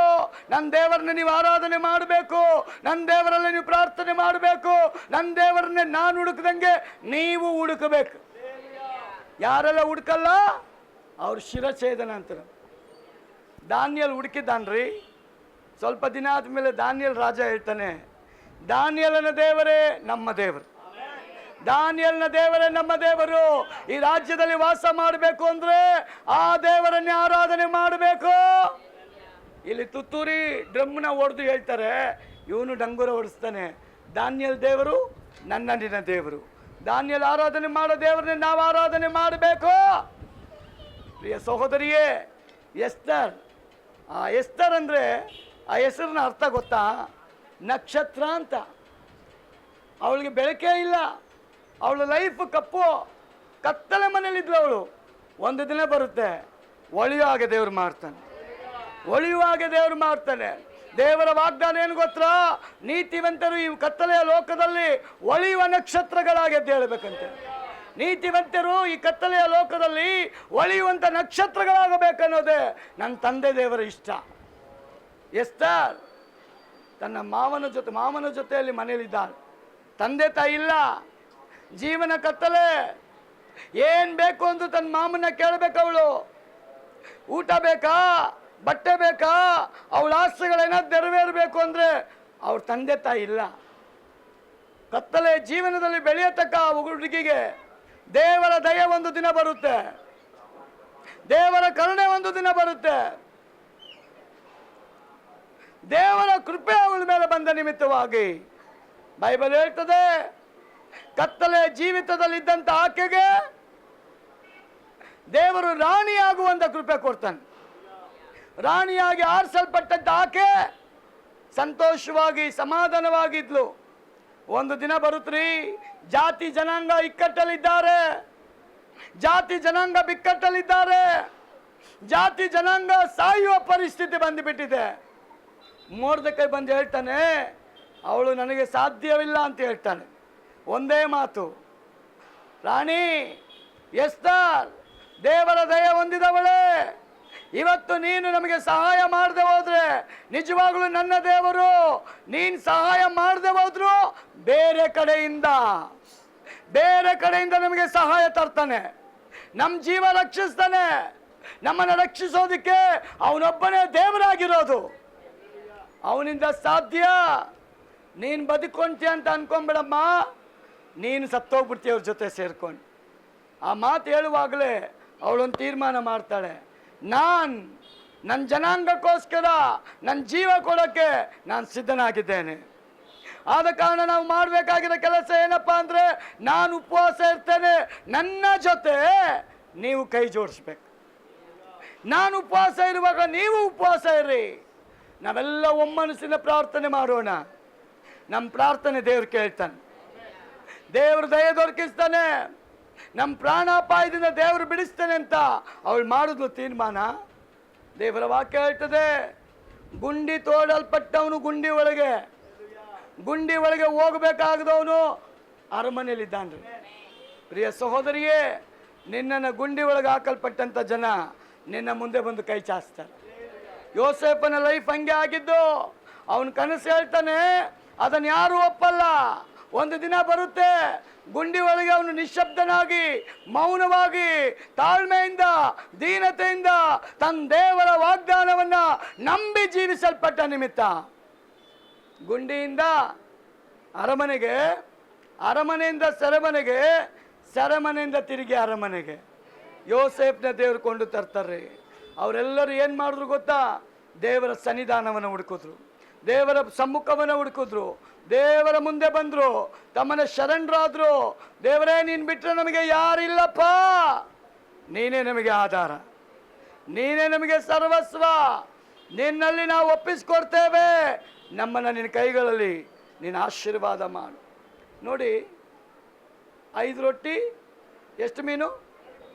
ನನ್ನ ದೇವರನ್ನ ನೀವು ಆರಾಧನೆ ಮಾಡಬೇಕು, ನನ್ನ ದೇವರಲ್ಲಿ ನೀವು ಪ್ರಾರ್ಥನೆ ಮಾಡಬೇಕು, ನನ್ನ ದೇವರನ್ನೇ ನಾನು ಹುಡುಕದಂಗೆ ನೀವು ಹುಡುಕಬೇಕು. ಯಾರೆಲ್ಲ ಹುಡುಕಲ್ಲ ಅವ್ರು ಶಿರಛೇದನ ಅಂತಾರೆ. ದಾನಿಯಲ್ ಹುಡುಕಿದ್ದಾನ್ರಿ. ಸ್ವಲ್ಪ ದಿನ ಆದಮೇಲೆ ದಾನಿಯಲ್ ರಾಜ ಹೇಳ್ತಾನೆ, ದಾನಿಯಲನ ದೇವರೇ ನಮ್ಮ ದೇವರು, ದಾನಿಯಲ್ನ ದೇವರೇ ನಮ್ಮ ದೇವರು. ಈ ರಾಜ್ಯದಲ್ಲಿ ವಾಸ ಮಾಡಬೇಕು ಅಂದ್ರೆ ಆ ದೇವರನ್ನೇ ಆರಾಧನೆ ಮಾಡಬೇಕು. ಇಲ್ಲಿ ತುತ್ತೂರಿ ಡ್ರಮ್ನ ಹೊಡೆದು ಹೇಳ್ತಾರೆ, ಇವನು ಡಂಗುರ ಹೊಡಿಸ್ತಾನೆ. ದಾನಿಯಲ್ ದೇವರು ನಿನ್ನ ದೇವರು. ದಾನಿಯಲ್ ಆರಾಧನೆ ಮಾಡೋ ದೇವರನ್ನೇ ನಾವು ಆರಾಧನೆ ಮಾಡಬೇಕು. ಪ್ರಿಯ ಸಹೋದರಿಯೇ, ಎಸ್ತರ್, ಆ ಎಸ್ತರ್ ಅಂದರೆ ಆ ಹೆಸರಿನ ಅರ್ಥ ಗೊತ್ತಾ? ನಕ್ಷತ್ರ ಅಂತ. ಅವಳಿಗೆ ಬೆಳಕೇ ಇಲ್ಲ, ಅವಳ ಲೈಫ್ ಕಪ್ಪು, ಕತ್ತಲೆ ಮನೇಲಿದ್ಲು ಅವಳು. ಒಂದು ದಿನ ಬರುತ್ತೆ, ಒಳೆಯೋ ಹಾಗೆ ದೇವ್ರು ಮಾಡ್ತಾನೆ, ಒಳೆಯುವ ಹಾಗೆ ದೇವ್ರು ಮಾಡ್ತಾನೆ. ದೇವರ ವಾಗ್ದಾನ ಏನು ಗೊತ್ತಾ? ನೀತಿವಂತರು ಈ ಕತ್ತಲೆಯ ಲೋಕದಲ್ಲಿ ಒಳೆಯುವ ನಕ್ಷತ್ರಗಳಾಗಿ ಎದ್ದೇಳಬೇಕಂತೆ. ನೀತಿವಂತರು ಈ ಕತ್ತಲೆಯ ಲೋಕದಲ್ಲಿ ಒಳೆಯುವಂಥ ನಕ್ಷತ್ರಗಳಾಗಬೇಕನ್ನೋದೇ ನನ್ನ ತಂದೆ ದೇವರ ಇಷ್ಟ. ಎಸ್ತರ್ ತನ್ನ ಮಾವನ ಜೊತೆಯಲ್ಲಿ ಮನೆಯಲ್ಲಿದ್ದಾಳೆ. ತಂದೆ ತಾಯಿ ಇಲ್ಲ, ಜೀವನ ಕತ್ತಲೆ. ಏನು ಬೇಕು ಅಂತ ತನ್ನ ಮಾಮನ ಕೇಳಬೇಕು ಅವಳು. ಊಟ ಬೇಕಾ, ಬಟ್ಟೆ ಬೇಕಾ, ಅವಳ ಆಸೆಗಳೇನಾದ್ರು ನೆರವೇರಬೇಕು ಅಂದರೆ ಅವ್ರ ತಂದೆ ತಾಯಿ ಇಲ್ಲ. ಕತ್ತಲೆ ಜೀವನದಲ್ಲಿ ಬೆಳೆಯತಕ್ಕ ಹುಡುಗಿಗೆ ದೇವರ ದಯೆ ಒಂದು ದಿನ ಬರುತ್ತೆ, ದೇವರ ಕರುಣೆ ಒಂದು ದಿನ ಬರುತ್ತೆ. ದೇವರ ಕೃಪೆ ಅವಳ ಮೇಲೆ ಬಂದ ನಿಮಿತ್ತವಾಗಿ ಬೈಬಲ್ ಹೇಳ್ತದೆ, ಕತ್ತಲೆ ಜೀವಿತದಲ್ಲಿದ್ದಂಥ ಆಕೆಗೆ ದೇವರು ರಾಣಿಯಾಗುವಂತ ಕೃಪೆ ಕೊಡ್ತಾನೆ. ರಾಣಿಯಾಗಿ ಆರಿಸಲ್ಪಟ್ಟಂತ ಆಕೆ ಸಂತೋಷವಾಗಿ ಸಮಾಧಾನವಾಗಿದ್ಲು. ಒಂದು ದಿನ ಬರುತ್ತ್ರಿ, ಜಾತಿ ಜನಾಂಗ ಇಕ್ಕಟ್ಟಲ್ಲಿದ್ದಾರೆ, ಜಾತಿ ಜನಾಂಗ ಬಿಕ್ಕಟ್ಟಲ್ಲಿದ್ದಾರೆ, ಜಾತಿ ಜನಾಂಗ ಸಾಯುವ ಪರಿಸ್ಥಿತಿ ಬಂದುಬಿಟ್ಟಿದೆ. ಮೊರ್ದೆಕೈ ಬಂದು ಹೇಳ್ತಾನೆ, ಅವಳು ನನಗೆ ಸಾಧ್ಯವಿಲ್ಲ ಅಂತ ಹೇಳ್ತಾನೆ. ಒಂದೇ ಮಾತು, ರಾಣಿ ಎಸ್ತರ್, ದೇವರ ದಯೆ ಹೊಂದಿದವಳೇ, ಇವತ್ತು ನೀನು ನಮಗೆ ಸಹಾಯ ಮಾಡದೆ ಹೋದ್ರೆ ನಿಜವಾಗ್ಲೂ ನನ್ನ ದೇವರು ನೀನು ಸಹಾಯ ಮಾಡದೆ ಹೋದ್ರು ಬೇರೆ ಕಡೆಯಿಂದ ನಮಗೆ ಸಹಾಯ ತರ್ತಾನೆ, ನಮ್ಮ ಜೀವ ರಕ್ಷಿಸ್ತಾನೆ. ನಮ್ಮನ್ನು ರಕ್ಷಿಸೋದಕ್ಕೆ ಅವನೊಬ್ಬನೇ ದೇವರಾಗಿರೋದು, ಅವನಿಂದ ಸಾಧ್ಯ. ನೀನು ಬದುಕೊಂತೀಯ ಅಂತ ಅನ್ಕೊಂಬೇಡಮ್ಮ, ನೀನು ಸತ್ತೋಗ್ಬಿಡ್ತೀಯ ಅವ್ರ ಜೊತೆ ಸೇರ್ಕೊಂಡು. ಆ ಮಾತು ಹೇಳುವಾಗಲೇ ಅವಳೊಂದು ತೀರ್ಮಾನ ಮಾಡ್ತಾಳೆ, ನನ್ನ ಜನಾಂಗಕ್ಕೋಸ್ಕರ ನನ್ನ ಜೀವ ಕೊಡೋಕ್ಕೆ ನಾನು ಸಿದ್ಧನಾಗಿದ್ದೇನೆ. ಆದ ಕಾರಣ ನಾವು ಮಾಡಬೇಕಾಗಿರೋ ಕೆಲಸ ಏನಪ್ಪ ಅಂದರೆ, ನಾನು ಉಪವಾಸ ಇರ್ತೇನೆ, ನನ್ನ ಜೊತೆ ನೀವು ಕೈ ಜೋಡಿಸ್ಬೇಕು. ನಾನು ಉಪವಾಸ ಇರುವಾಗ ನೀವು ಉಪವಾಸ ಇರ್ರಿ. ನಾವೆಲ್ಲ ಒಮ್ಮನಸ್ಸಿನ ಪ್ರಾರ್ಥನೆ ಮಾಡೋಣ. ನಮ್ಮ ಪ್ರಾರ್ಥನೆ ದೇವ್ರು ಕೇಳ್ತಾನೆ, ದೇವ್ರ ದಯೆ ದೊರಕಿಸ್ತಾನೆ, ನಮ್ಮ ಪ್ರಾಣಾಪಾಯದಿಂದ ದೇವರು ಬಿಡಿಸ್ತಾನೆ ಅಂತ ಅವಳು ಮಾಡಿದ್ಲು ತೀರ್ಮಾನ. ದೇವರ ವಾಕ್ಯ ಹೇಳ್ತದೆ, ಗುಂಡಿ ತೋಡಲ್ಪಟ್ಟವನು ಗುಂಡಿ ಒಳಗೆ ಹೋಗಬೇಕಾಗದವನು ಅರಮನೆಯಲ್ಲಿದ್ದಾನ್ರಿ. ಪ್ರಿಯ ಸಹೋದರಿಯೇ, ನಿನ್ನನ್ನು ಗುಂಡಿ ಒಳಗೆ ಹಾಕಲ್ಪಟ್ಟಂಥ ಜನ ನಿನ್ನ ಮುಂದೆ ಬಂದು ಕೈ ಚಾಚ್ತಾರೆ. ಯೋಸೇಫನ ಲೈಫ್ ಹಂಗೆ ಆಗಿದ್ದು. ಅವನ ಕನಸು ಹೇಳ್ತಾನೆ, ಅದನ್ನು ಯಾರು ಒಪ್ಪಲ್ಲ. ಒಂದು ದಿನ ಬರುತ್ತೆ, ಗುಂಡಿ ಒಳಗೆ ಅವನು ನಿಶ್ಶಬ್ದನಾಗಿ ಮೌನವಾಗಿ ತಾಳ್ಮೆಯಿಂದ ದೀನತೆಯಿಂದ ತನ್ನ ದೇವರ ವಾಗ್ದಾನವನ್ನ ನಂಬಿ ಜೀವಿಸಲ್ಪಟ್ಟ ನಿಮಿತ್ತ ಗುಂಡಿಯಿಂದ ಅರಮನೆಗೆ, ಅರಮನೆಯಿಂದ ಸೆರೆಮನೆಗೆ, ಸೆರೆಮನೆಯಿಂದ ತಿರುಗಿ ಅರಮನೆಗೆ ಯೋಸೇಫ್ನ ದೇವರು ಕೊಂಡು ತರ್ತಾರೆ. ಅವರೆಲ್ಲರೂ ಏನು ಮಾಡಿದ್ರು ಗೊತ್ತಾ? ದೇವರ ಸನ್ನಿಧಾನವನ್ನು ಹುಡುಕಿದ್ರು, ದೇವರ ಸಮ್ಮುಖವನ್ನು ಹುಡುಕಿದ್ರು, ದೇವರ ಮುಂದೆ ಬಂದರು, ತಮ್ಮನ ಶರಣರಾದ್ರು. ದೇವರೇ, ನೀನು ಬಿಟ್ಟರೆ ನಮಗೆ ಯಾರಿಲ್ಲಪ್ಪ, ನೀನೇ ನಮಗೆ ಆಧಾರ, ನೀನೇ ನಮಗೆ ಸರ್ವಸ್ವ, ನಿನ್ನಲ್ಲಿ ನಾವು ಒಪ್ಪಿಸ್ಕೊಡ್ತೇವೆ, ನಮ್ಮನ್ನು ನಿನ್ನ ಕೈಗಳಲ್ಲಿ ನೀನು ಆಶೀರ್ವಾದ ಮಾಡು. ನೋಡಿ, 5 ರೊಟ್ಟಿ, ಎಷ್ಟು ಮೀನು?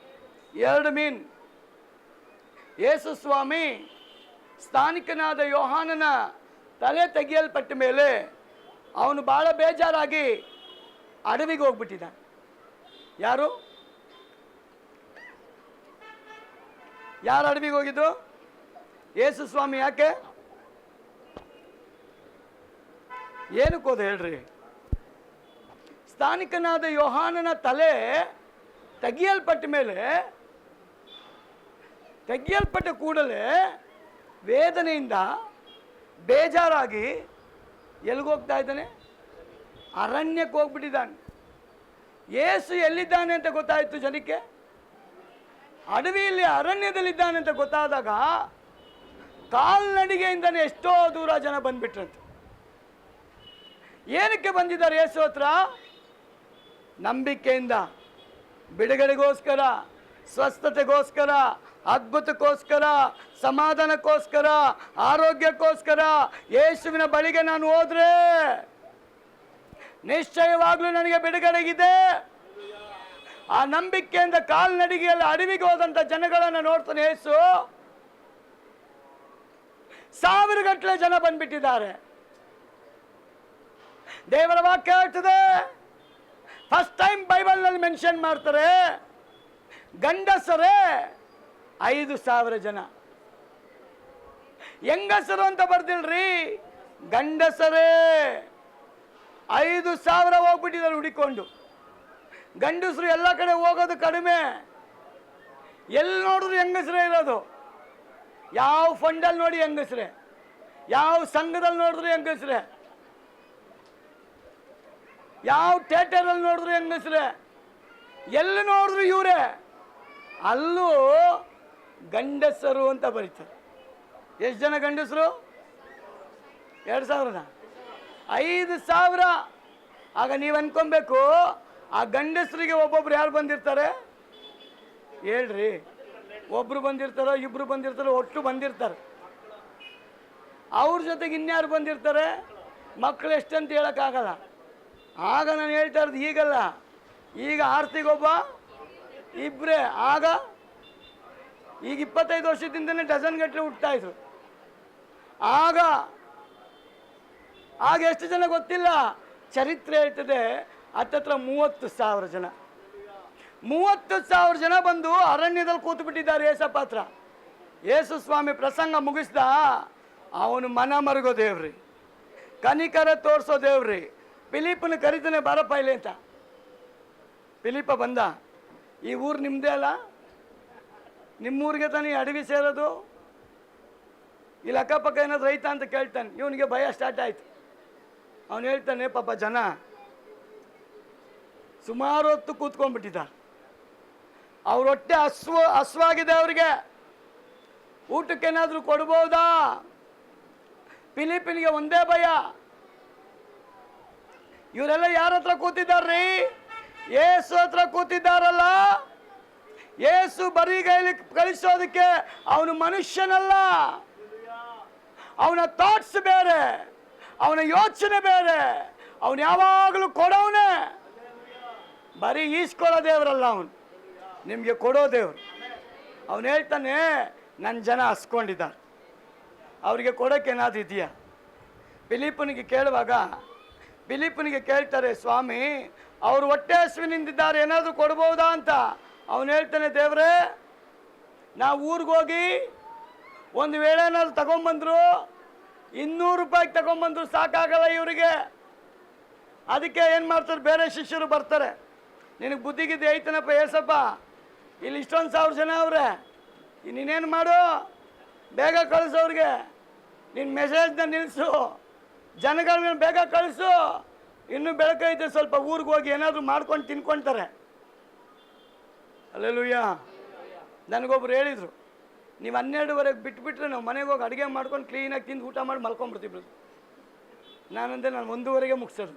2 ಮೀನು. ಯೇಸು ಸ್ವಾಮಿ ಸ್ಥಾನಿಕನಾದ ಯೋಹಾನನ ತಲೆ ತೆಗೆಯಲ್ಪಟ್ಟ ಮೇಲೆ ಅವನು ಭಾಳ ಬೇಜಾರಾಗಿ ಅಡವಿಗೆ ಹೋಗ್ಬಿಟ್ಟಿದ್ದಾನೆ. ಯಾರು ಅಡವಿಗೆ ಹೋಗಿದ್ದು? ಯೇಸು ಸ್ವಾಮಿ. ಯಾಕೆ? ಏನಕ್ಕೆ ಹೋದ ಹೇಳ್ರಿ? ಸ್ಥಾನಿಕನಾದ ಯೋಹಾನನ ತಲೆ ತೆಗೆಯಲ್ಪಟ್ಟ ಮೇಲೆ, ತೆಗೆಯಲ್ಪಟ್ಟ ಕೂಡಲೇ ವೇದನೆಯಿಂದ ಬೇಜಾರಾಗಿ ಎಲ್ಲಿಗೋಗ್ತಾ ಇದ್ದಾನೆ? ಅರಣ್ಯಕ್ಕೆ ಹೋಗ್ಬಿಟ್ಟಿದ್ದಾನೆ. ಯೇಸು ಎಲ್ಲಿದ್ದಾನೆ ಅಂತ ಗೊತ್ತಾಯಿತು ಜನಕ್ಕೆ. ಅಡವಿಯಲ್ಲಿ ಅರಣ್ಯದಲ್ಲಿದ್ದಾನೆ ಅಂತ ಗೊತ್ತಾದಾಗ ಕಾಲ್ನಡಿಗೆಯಿಂದನೇ ಎಷ್ಟೋ ದೂರ ಜನ ಬಂದ್ಬಿಟ್ರಂತೆ. ಏನಕ್ಕೆ ಬಂದಿದ್ದಾರೆ ಯೇಸು ಹತ್ರ? ನಂಬಿಕೆಯಿಂದ, ಬಿಡುಗಡೆಗೋಸ್ಕರ, ಸ್ವಸ್ಥತೆಗೋಸ್ಕರ, ಅದ್ಭುತಕ್ಕೋಸ್ಕರ, ಸಮಾಧಾನಕ್ಕೋಸ್ಕರ, ಆರೋಗ್ಯಕ್ಕೋಸ್ಕರ ಯೇಸುವಿನ ಬಳಿಗೆ ನಾನು ಹೋದ್ರೆ ನಿಶ್ಚಯವಾಗ್ಲೂ ನನಗೆ ಬಿಡುಗಡೆಗಿದೆ. ಆ ನಂಬಿಕೆಯಿಂದ ಕಾಲ್ನಡಿಗೆಯಲ್ಲಿ ಅಡವಿಗೆ ಹೋದಂತ ಜನಗಳನ್ನು ನೋಡ್ತಾನೆ ಯೇಸು. 1000 ಗಟ್ಟಲೆ ಜನ ಬಂದ್ಬಿಟ್ಟಿದ್ದಾರೆ. ದೇವರ ವಾಕ್ಯ ಹೇಳ್ತದೆ, ಫಸ್ಟ್ ಟೈಮ್ ಬೈಬಲ್ನಲ್ಲಿ ಮೆನ್ಷನ್ ಮಾಡ್ತಾರೆ, ಗಂಡಸರೇ 5,000 ಜನ. ಹೆಂಗಸರು ಅಂತ ಬರ್ದಿಲ್ರಿ, ಗಂಡಸರೇ 5,000 ಹೋಗ್ಬಿಟ್ಟಿದ್ದಾರೆ ಹುಡಿಕೊಂಡು. ಗಂಡಸರು ಎಲ್ಲ ಕಡೆ ಹೋಗೋದು ಕಡಿಮೆ, ಎಲ್ಲಿ ನೋಡಿದ್ರು ಹೆಂಗಸರೇ ಇರೋದು. ಯಾವ ಫಂಡಲ್ಲಿ ನೋಡಿ ಹೆಂಗಸರೇ, ಯಾವ ಸಂಘದಲ್ಲಿ ನೋಡಿದ್ರು ಹೆಂಗಸರೇ. ಯಾವ ಥಿಯೇಟರಲ್ಲಿ ನೋಡಿದ್ರು ಹೆಂಗಸ್ರೆ, ಎಲ್ಲಿ ನೋಡಿದ್ರು ಇವರೇ. ಅಲ್ಲೂ ಗಂಡಸರು ಅಂತ ಬರೀತಾರೆ. ಎಷ್ಟು ಜನ ಗಂಡಸರು? 2000 5,000. ಆಗ ನೀವು ಅನ್ಕೊಬೇಕು, ಆ ಗಂಡಸರಿಗೆ ಒಬ್ಬೊಬ್ರು ಯಾರು ಬಂದಿರ್ತಾರೆ ಹೇಳ್ರಿ? ಒಬ್ರು ಬಂದಿರ್ತಾರೋ, ಇಬ್ರು ಬಂದಿರ್ತಾರೋ, ಒಟ್ಟು ಬಂದಿರ್ತಾರೆ. ಅವ್ರ ಜೊತೆಗೆ ಇನ್ಯಾರು ಬಂದಿರ್ತಾರೆ? ಮಕ್ಕಳು ಎಷ್ಟಂತ ಹೇಳೋಕ್ಕಾಗಲ್ಲ. ಆಗ ನಾನು ಹೇಳ್ತಾ ಇರೋದು ಈಗಲ್ಲ, ಈಗ ಆರ್ತಿಗೊಬ್ಬ ಇಬ್ಬರೇ. ಈಗ 25 ವರ್ಷದಿಂದನೇ ಡಜನ್ ಗಟ್ಟಲೆ ಹುಟ್ಟಾಯಿದ್ರು. ಆಗ ಎಷ್ಟು ಜನ ಗೊತ್ತಿಲ್ಲ. ಚರಿತ್ರೆ ಹೇಳ್ತದೆ ಹತ್ತತ್ರ 30,000 ಜನ. 30,000 ಜನ ಬಂದು ಅರಣ್ಯದಲ್ಲಿ ಕೂತು ಬಿಟ್ಟಿದ್ದಾರೆ ಏಸಪ್ಪ ಹತ್ರ. ಯೇಸು ಸ್ವಾಮಿ ಪ್ರಸಂಗ ಮುಗಿಸ್ದ. ಅವನು ಮನ ಮರುಗೋ ದೇವ್ರಿ, ಕನಿಕರ ತೋರಿಸೋ ದೇವ್ರಿ. ಫಿಲಿಪ್ಪನ ಕರಿತಾನೆ, ಬಾರಪ್ಪ ಇಲ್ಲಿ ಅಂತ. ಫಿಲಿಪ್ಪ ಬಂದ. ಈ ಊರು ನಿಮ್ಮದೇ ಅಲ್ಲ, ನಿಮ್ಮೂರಿಗೆ ತಾನೇ ಅಡವಿ ಸೇರೋದು. ಇಲ್ಲಿ ಅಕ್ಕಪಕ್ಕ ಏನಾದ್ರು ರೈತ ಅಂತ ಕೇಳ್ತಾನೆ. ಇವನಿಗೆ ಭಯ ಸ್ಟಾರ್ಟ್ ಆಯ್ತು. ಅವನು ಹೇಳ್ತಾನೆ, ಪಾಪ ಜನ ಸುಮಾರು ಹೊತ್ತು ಕೂತ್ಕೊಂಡ್ಬಿಟ್ಟಿದ್ದಾರೆ, ಅವ್ರ ಹೊಟ್ಟೆ ಹಸ್ವಾಗಿದೆ, ಅವ್ರಿಗೆ ಊಟಕ್ಕೇನಾದರೂ ಕೊಡ್ಬೋದಾ? ಫಿಲಿಪ್ಪಿನಿಗೆ ಒಂದೇ ಭಯ, ಇವರೆಲ್ಲ ಯಾರ ಹತ್ರ ಕೂತಿದ್ದಾರ್ರಿ? ಯೇಸು ಹತ್ರ ಕೂತಿದ್ದಾರಲ್ಲ. ಯೇಸು ಬರೀ ಕೈಲಿ ಕಳಿಸೋದಕ್ಕೆ ಅವನು ಮನುಷ್ಯನಲ್ಲ. ಅವನ ಥಾಟ್ಸ್ ಬೇರೆ, ಅವನ ಯೋಚನೆ ಬೇರೆ. ಅವನು ಯಾವಾಗಲೂ ಕೊಡೋವನೇ, ಬರೀ ಈಸ್ಕೊಳ್ಳೋ ದೇವರಲ್ಲ ಅವನು, ನಿಮಗೆ ಕೊಡೋ ದೇವರು. ಅವನು ಹೇಳ್ತಾನೆ, ನನ್ನ ಜನ ಹಸ್ಕೊಂಡಿದ್ದಾರೆ, ಅವರಿಗೆ ಕೊಡೋಕ್ಕೇನಾದ್ರು ಇದೆಯಾ? ಫಿಲಿಪ್ಪನಿಗೆ ಕೇಳುವಾಗ ಫಿಲಿಪ್ಪನಿಗೆ ಕೇಳ್ತಾರೆ, ಸ್ವಾಮಿ ಅವರು ಹೊಟ್ಟೆ ಹಸುವಿನಿಂದಿದ್ದಾರೆ, ಏನಾದರೂ ಕೊಡ್ಬೋದಾ ಅಂತ. ಅವನು ಹೇಳ್ತಾನೆ, ದೇವ್ರೇ ನಾವು ಊರಿಗೆ ಹೋಗಿ ಒಂದು ವೇಳೆ ಏನಾದ್ರು ತಗೊಂಬಂದ್ರು, 200 ರೂಪಾಯಿಗೆ ತಗೊಂಬಂದ್ರು ಸಾಕಾಗಲ್ಲ ಇವರಿಗೆ. ಅದಕ್ಕೆ ಏನು ಮಾಡ್ತಾರೆ, ಬೇರೆ ಶಿಷ್ಯರು ಬರ್ತಾರೆ. ನಿನಗೆ ಬುದ್ಧಿಗಿದ್ದು ಐತನಪ್ಪ ಏಸಪ್ಪ, ಇಲ್ಲಿ ಇಷ್ಟೊಂದು 1000 ಜನ ಅವ್ರೆ, ನೀನೇನು ಮಾಡು, ಬೇಗ ಕಳಿಸೋರಿಗೆ. ನಿನ್ನ ಮೆಸೇಜ್ನ ನಿಲ್ಲಿಸು, ಜನಗಳನ್ನ ಬೇಗ ಕಳಿಸು. ಇನ್ನೂ ಬೆಳಕೈತೆ, ಸ್ವಲ್ಪ ಊರಿಗೆ ಹೋಗಿ ಏನಾದರೂ ಮಾಡ್ಕೊಂಡು ತಿನ್ಕೊಳ್ತಾರೆ. ಅಲ್ಲೆಲೂಯ್ಯ. ನನಗೊಬ್ರು ಹೇಳಿದರು, ನೀವು 12ವರೆಗೆ ಬಿಟ್ಬಿಟ್ರೆ ನಾವು ಮನೆಗೆ ಹೋಗಿ ಅಡುಗೆ ಮಾಡ್ಕೊಂಡು ಕ್ಲೀನಾಗಿ ತಿಂದು ಊಟ ಮಾಡಿ ಮಲ್ಕೊಂಡ್ಬಿಡ್ತೀವಿ. ನಾನಂದೆ, ನಾನು 1:30ಗೆ ಮುಗಿಸೋದು.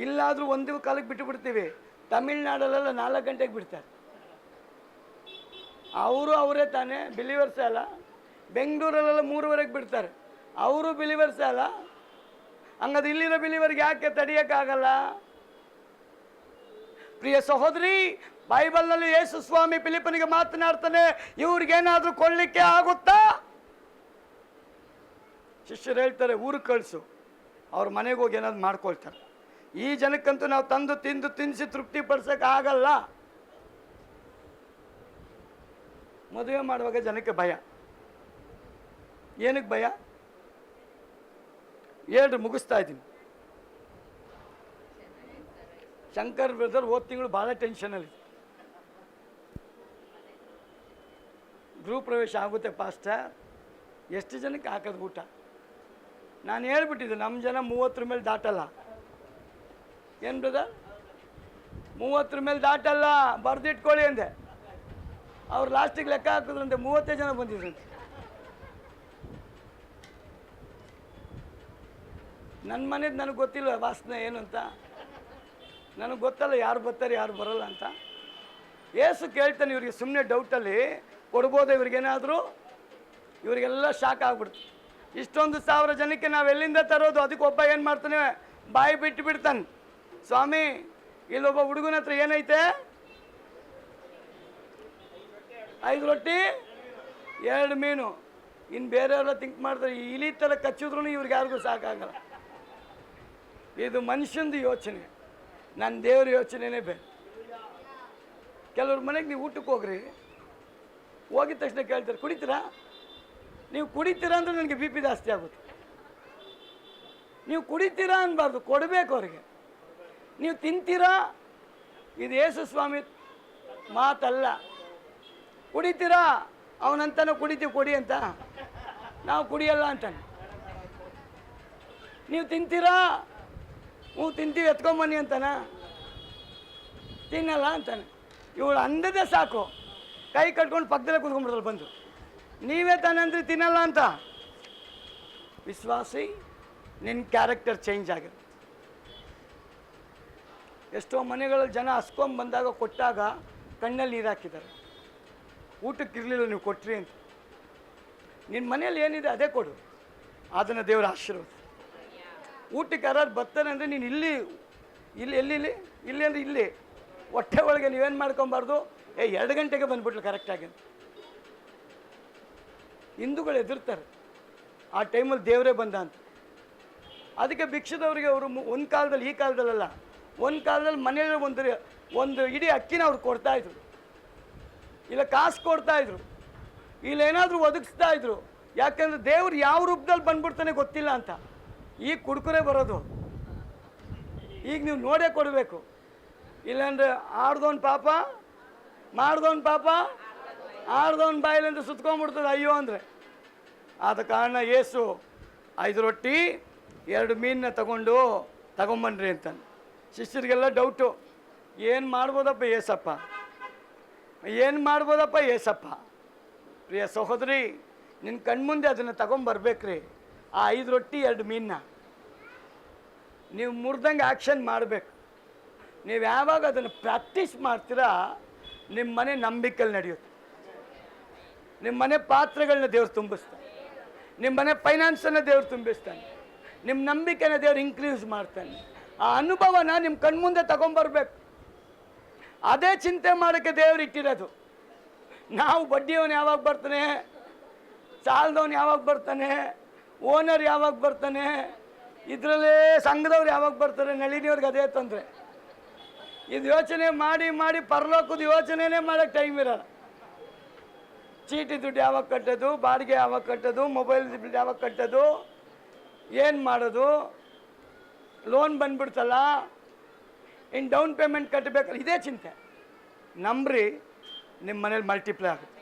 ಇಲ್ಲಾದರೂ 1 ಕಾಲಕ್ಕೆ ಬಿಟ್ಟು ಬಿಡ್ತೀವಿ. ತಮಿಳ್ನಾಡಲ್ಲೆಲ್ಲ 4 ಗಂಟೆಗೆ ಬಿಡ್ತಾರೆ. ಅವರೇ ತಾನೇ, ಬಿಲಿವರ್ಸೇ ಅಲ್ಲ. ಬೆಂಗಳೂರಲ್ಲೆಲ್ಲ 3:15 ಬಿಡ್ತಾರೆ, ಅವರು ಬಿಲಿವರ್ಸೇ ಅಲ್ಲ. ಹಂಗಾದ್ರೆ ಇಲ್ಲಿರೋ ಬಿಲಿವರ್ಗೆ ಯಾಕೆ ತಡೆಯೋಕ್ಕಾಗಲ್ಲ? ಪ್ರಿಯ ಸಹೋದರಿ, ಬೈಬಲ್ನಲ್ಲಿ ಯೇಸು ಸ್ವಾಮಿ ಫಿಲಿಪ್ಪನಿಗೆ ಮಾತನಾಡ್ತಾನೆ, ಇವ್ರಿಗೇನಾದರೂ ಕೊಳ್ಳಿಕ್ಕೆ ಆಗುತ್ತಾ? ಶಿಷ್ಯರು ಹೇಳ್ತಾರೆ, ಊರಿಗೆ ಕಳಿಸು, ಅವ್ರ ಮನೆಗೆ ಹೋಗಿ ಏನಾದ್ರು ಮಾಡ್ಕೊಳ್ತಾರೆ. ಈ ಜನಕ್ಕಂತೂ ನಾವು ತಂದು ತಿನ್ನಿಸಿ ತೃಪ್ತಿ ಪಡಿಸೋಕೆ ಆಗಲ್ಲ. ಮದುವೆ ಮಾಡುವಾಗ ಜನಕ್ಕೆ ಭಯ. ಏನಕ್ಕೆ ಭಯ ಹೇಳ್ರಿ? ಮುಗಿಸ್ತಾ ಇದ್ದೀನಿ. ಶಂಕರ್ ಬ್ರದರ್ ಹೋದ ತಿಂಗಳು ಭಾಳ ಟೆನ್ಷನಲ್ಲಿ. ಗೃಹ ಪ್ರವೇಶ ಆಗುತ್ತೆ ಪಾಸ್ಟರ್, ಎಷ್ಟು ಜನಕ್ಕೆ ಹಾಕೋದು ಊಟ? ನಾನು ಹೇಳ್ಬಿಟ್ಟಿದ್ದೆ, ನಮ್ಮ ಜನ 30 ಮೇಲೆ ದಾಟಲ್ಲ. ಏನು ಬ್ರದರ್, 30 ಮೇಲೆ ದಾಟಲ್ಲ, ಬರೆದಿಟ್ಕೊಳ್ಳಿ ಅಂದೆ. ಅವ್ರು ಲಾಸ್ಟಿಗೆ ಲೆಕ್ಕ ಹಾಕಿದ್ರಂತೆ, 30 ಜನ ಬಂದಿದ್ರಂತೆ. ನನ್ನ ಮನೆದು ನನಗೆ ಗೊತ್ತಿಲ್ಲ ವಾಸನೆ ಏನು ಅಂತ. ನನಗೆ ಗೊತ್ತಲ್ಲ ಯಾರು ಬರ್ತಾರೆ ಯಾರು ಬರೋಲ್ಲ ಅಂತ. ಏಸು ಕೇಳ್ತಾನೆ, ಇವ್ರಿಗೆ ಸುಮ್ಮನೆ ಡೌಟಲ್ಲಿ ಕೊಡ್ಬೋದು ಇವ್ರಿಗೇನಾದರೂ? ಇವರಿಗೆಲ್ಲ ಶಾಕ್ ಆಗ್ಬಿಡ್ತು. ಇಷ್ಟೊಂದು 1000 ಜನಕ್ಕೆ ನಾವು ಎಲ್ಲಿಂದ ತರೋದು? ಅದಕ್ಕೆ ಒಬ್ಬ ಏನು ಮಾಡ್ತಾನೆ, ಬಾಯಿ ಬಿಟ್ಟು ಬಿಡ್ತಾನೆ. ಸ್ವಾಮಿ, ಇಲ್ಲೊಬ್ಬ ಹುಡುಗನ ಹತ್ರ ಏನೈತೆ? 5 ರೊಟ್ಟಿ 2 ಮೀನು. ಇನ್ನು ಬೇರೆಯವರೆಲ್ಲ ಥಿಂಕ್ ಮಾಡ್ತಾರೆ, ಇಲಿ ಥರ ಕಚ್ಚಿದ್ರು ಇವ್ರಿಗೆ ಯಾರಿಗೂ ಸಾಕಾಗಲ್ಲ. ಇದು ಮನುಷ್ಯಂದು ಯೋಚನೆ, ನನ್ನ ದೇವ್ರ ಯೋಚನೆನೇ ಬೇರೆ. ಕೆಲವ್ರ ಮನೆಗೆ ನೀವು ಊಟಕ್ಕೆ ಹೋಗ್ರಿ, ಹೋಗಿದ ತಕ್ಷಣ ಕೇಳ್ತಾರೆ, ಕುಡಿತೀರಾ? ನೀವು ಕುಡಿತೀರಾ ಅಂದರೆ ನನಗೆ BP ಜಾಸ್ತಿ ಆಗುತ್ತೆ. ನೀವು ಕುಡಿತೀರಾ ಅನ್ಬಾರ್ದು, ಕೊಡಬೇಕು ಅವ್ರಿಗೆ. ನೀವು ತಿಂತೀರಾ? ಇದು ಯೇಸು ಸ್ವಾಮಿ ಮಾತಲ್ಲ. ಕುಡಿತೀರಾ? ಅವನಂತಾನೆ ಕುಡಿತೀವಿ ಕೊಡಿ ಅಂತ, ನಾವು ಕುಡಿಯಲ್ಲ ಅಂತಾನೆ. ನೀವು ತಿಂತೀರಾ? ಹ್ಞೂ ತಿಂತೀವಿ ಎತ್ಕೊಂಬನ್ನಿ ಅಂತಾನ, ತಿನ್ನಲ್ಲ ಅಂತಾನೆ. ಇವಳು ಅಂದದೇ ಸಾಕು, ಕೈ ಕಟ್ಕೊಂಡು ಪಕ್ಕದಲ್ಲೇ ಕೂತ್ಕೊಂಡ್ಬಿಡ್ತಾರೆ ಬಂದು. ನೀವೇ ತಾನೆ ಅಂದ್ರೆ ತಿನ್ನಲ್ಲ ಅಂತ. ವಿಶ್ವಾಸಿ, ನಿನ್ನ ಕ್ಯಾರೆಕ್ಟರ್ ಚೇಂಜ್ ಆಗುತ್ತೆ. ಎಷ್ಟೋ ಮನೆಗಳಲ್ಲಿ ಜನ ಹಸ್ಕೊಂಡ್ ಬಂದಾಗ ಕೊಟ್ಟಾಗ ಕಣ್ಣಲ್ಲಿ ನೀರು ಹಾಕಿದ್ದಾರೆ, ಊಟಕ್ಕೆ ಇರಲಿಲ್ಲ ನೀವು ಕೊಟ್ರಿ ಅಂತ. ನಿನ್ನ ಮನೇಲಿ ಏನಿದೆ ಅದೇ ಕೊಡು, ಅದನ್ನು ದೇವರ ಆಶೀರ್ವಾದ. ಊಟಕ್ಕೆ ಯಾರು ಬರ್ತಾರೆ ಅಂದರೆ ನೀನು ಇಲ್ಲಿ ಇಲ್ಲಿ ಅಂದರೆ ಇಲ್ಲಿ ಹೊಟ್ಟೆ ಒಳಗೆ ನೀವೇನು ಮಾಡ್ಕೊಬಾರ್ದು, 2 ಗಂಟೆಗೆ ಬಂದುಬಿಟ್ಲು ಕರೆಕ್ಟಾಗಿ ಅಂತ. ಹಿಂದೂಗಳು ಎದುರ್ತಾರೆ, ಆ ಟೈಮಲ್ಲಿ ದೇವರೇ ಬಂದ ಅಂತ. ಅದಕ್ಕೆ ಭಿಕ್ಷದವರಿಗೆ ಅವರು ಒಂದು ಕಾಲದಲ್ಲಿ, ಈ ಕಾಲದಲ್ಲ, ಒಂದು ಕಾಲದಲ್ಲಿ ಮನೆಯಲ್ಲಿ ಒಂದು ಇಡೀ ಅಕ್ಕಿನ ಅವ್ರು ಕೊಡ್ತಾಯಿದ್ರು, ಇಲ್ಲ ಕಾಸು ಕೊಡ್ತಾಯಿದ್ರು, ಇಲ್ಲ ಏನಾದರೂ ಒದಗಿಸ್ತಾಯಿದ್ರು. ಯಾಕೆಂದರೆ ದೇವ್ರು ಯಾವ ರೂಪದಲ್ಲಿ ಬಂದ್ಬಿಡ್ತಾನೆ ಗೊತ್ತಿಲ್ಲ ಅಂತ. ಈಗ ಕುಡ್ಕುರೆ ಬರೋದು, ಈಗ ನೀವು ನೋಡೇ ಕೊಡಬೇಕು. ಇಲ್ಲಾಂದರೆ ಆಡ್ದವನು ಪಾಪ, ಮಾಡ್ದವನು ಪಾಪ, ಆಡ್ದವನು ಬಾಯಿಲಿಂದ ಸುತ್ಕೊಂಡ್ಬಿಡ್ತದೆ ಅಯ್ಯೋ ಅಂದರೆ. ಆದ ಕಾರಣ ಯೇಸು 5 ರೊಟ್ಟಿ 2 ಮೀನನ್ನ ತಗೊಂಬನ್ರಿ ಅಂತಾನೆ. ಶಿಷ್ಯರಿಗೆಲ್ಲ ಡೌಟು, ಏನು ಮಾಡ್ಬೋದಪ್ಪ ಏಸಪ್ಪ, ಏನು ಮಾಡ್ಬೋದಪ್ಪ ಏಸಪ್ಪ. ಪ್ರಿಯ ಸಹೋದರಿ, ನಿನ್ನ ಕಣ್ಮುಂದೆ ಅದನ್ನು ತಗೊಂಬರ್ಬೇಕ್ರಿ. ಆ 5 ರೊಟ್ಟಿ 2 ಮೀನನ್ನ ನೀವು ಮುರಿದಂಗೆ ಆ್ಯಕ್ಷನ್ ಮಾಡಬೇಕು. ನೀವು ಯಾವಾಗ ಅದನ್ನು ಪ್ರಾಕ್ಟೀಸ್ ಮಾಡ್ತೀರಾ, ನಿಮ್ಮ ಮನೆ ನಂಬಿಕೆಯಲ್ಲಿ ನಡೆಯುತ್ತೆ. ನಿಮ್ಮ ಮನೆ ಪಾತ್ರೆಗಳನ್ನ ದೇವ್ರು ತುಂಬಿಸ್ತಾನೆ, ನಿಮ್ಮ ಮನೆ ಫೈನಾನ್ಸನ್ನು ದೇವ್ರು ತುಂಬಿಸ್ತಾನೆ, ನಿಮ್ಮ ನಂಬಿಕೆನ ದೇವ್ರು ಇನ್ಕ್ರೀಸ್ ಮಾಡ್ತಾನೆ. ಆ ಅನುಭವನ ನಿಮ್ಮ ಕಣ್ಮುಂದೆ ತಗೊಂಬರ್ಬೇಕು. ಅದೇ ಚಿಂತೆ ಮಾಡೋಕ್ಕೆ ದೇವ್ರು ಇಟ್ಟಿರೋದು. ನಾವು ಬಡ್ಡಿಯವನು ಯಾವಾಗ ಬರ್ತಾನೆ, ಸಾಲದವನು ಯಾವಾಗ ಬರ್ತಾನೆ, ಓನರ್ ಯಾವಾಗ ಬರ್ತಾನೆ, ಇದರಲ್ಲೇ ಸಂಘದವ್ರು ಯಾವಾಗ ಬರ್ತಾರೆ, ನಳಿನಿಯವ್ರಿಗೆ ಅದೇ ತೊಂದರೆ. ಇದು ಯೋಚನೆ ಮಾಡಿ ಮಾಡಿ ಪರಲೋಕದ ಯೋಚನೆನೇ ಮಾಡೋಕ್ಕೆ ಟೈಮ್ ಇರೋಲ್ಲ. ಚೀಟಿ ದುಡ್ಡು ಯಾವಾಗ ಕಟ್ಟೋದು, ಬಾಡಿಗೆ ಯಾವಾಗ ಕಟ್ಟೋದು, ಮೊಬೈಲ್ ಬಿಲ್ ಯಾವಾಗ ಕಟ್ಟೋದು, ಏನು ಮಾಡೋದು, ಲೋನ್ ಬಂದ್ಬಿಡ್ತಲ್ಲ, ಇನ್ನು ಡೌನ್ ಪೇಮೆಂಟ್ ಕಟ್ಟಬೇಕಲ್ಲ, ಇದೇ ಚಿಂತೆ. ನಂಬ್ರಿ, ನಿಮ್ಮ ಮನೇಲಿ ಮಲ್ಟಿಪ್ಲೈ ಆಗುತ್ತೆ.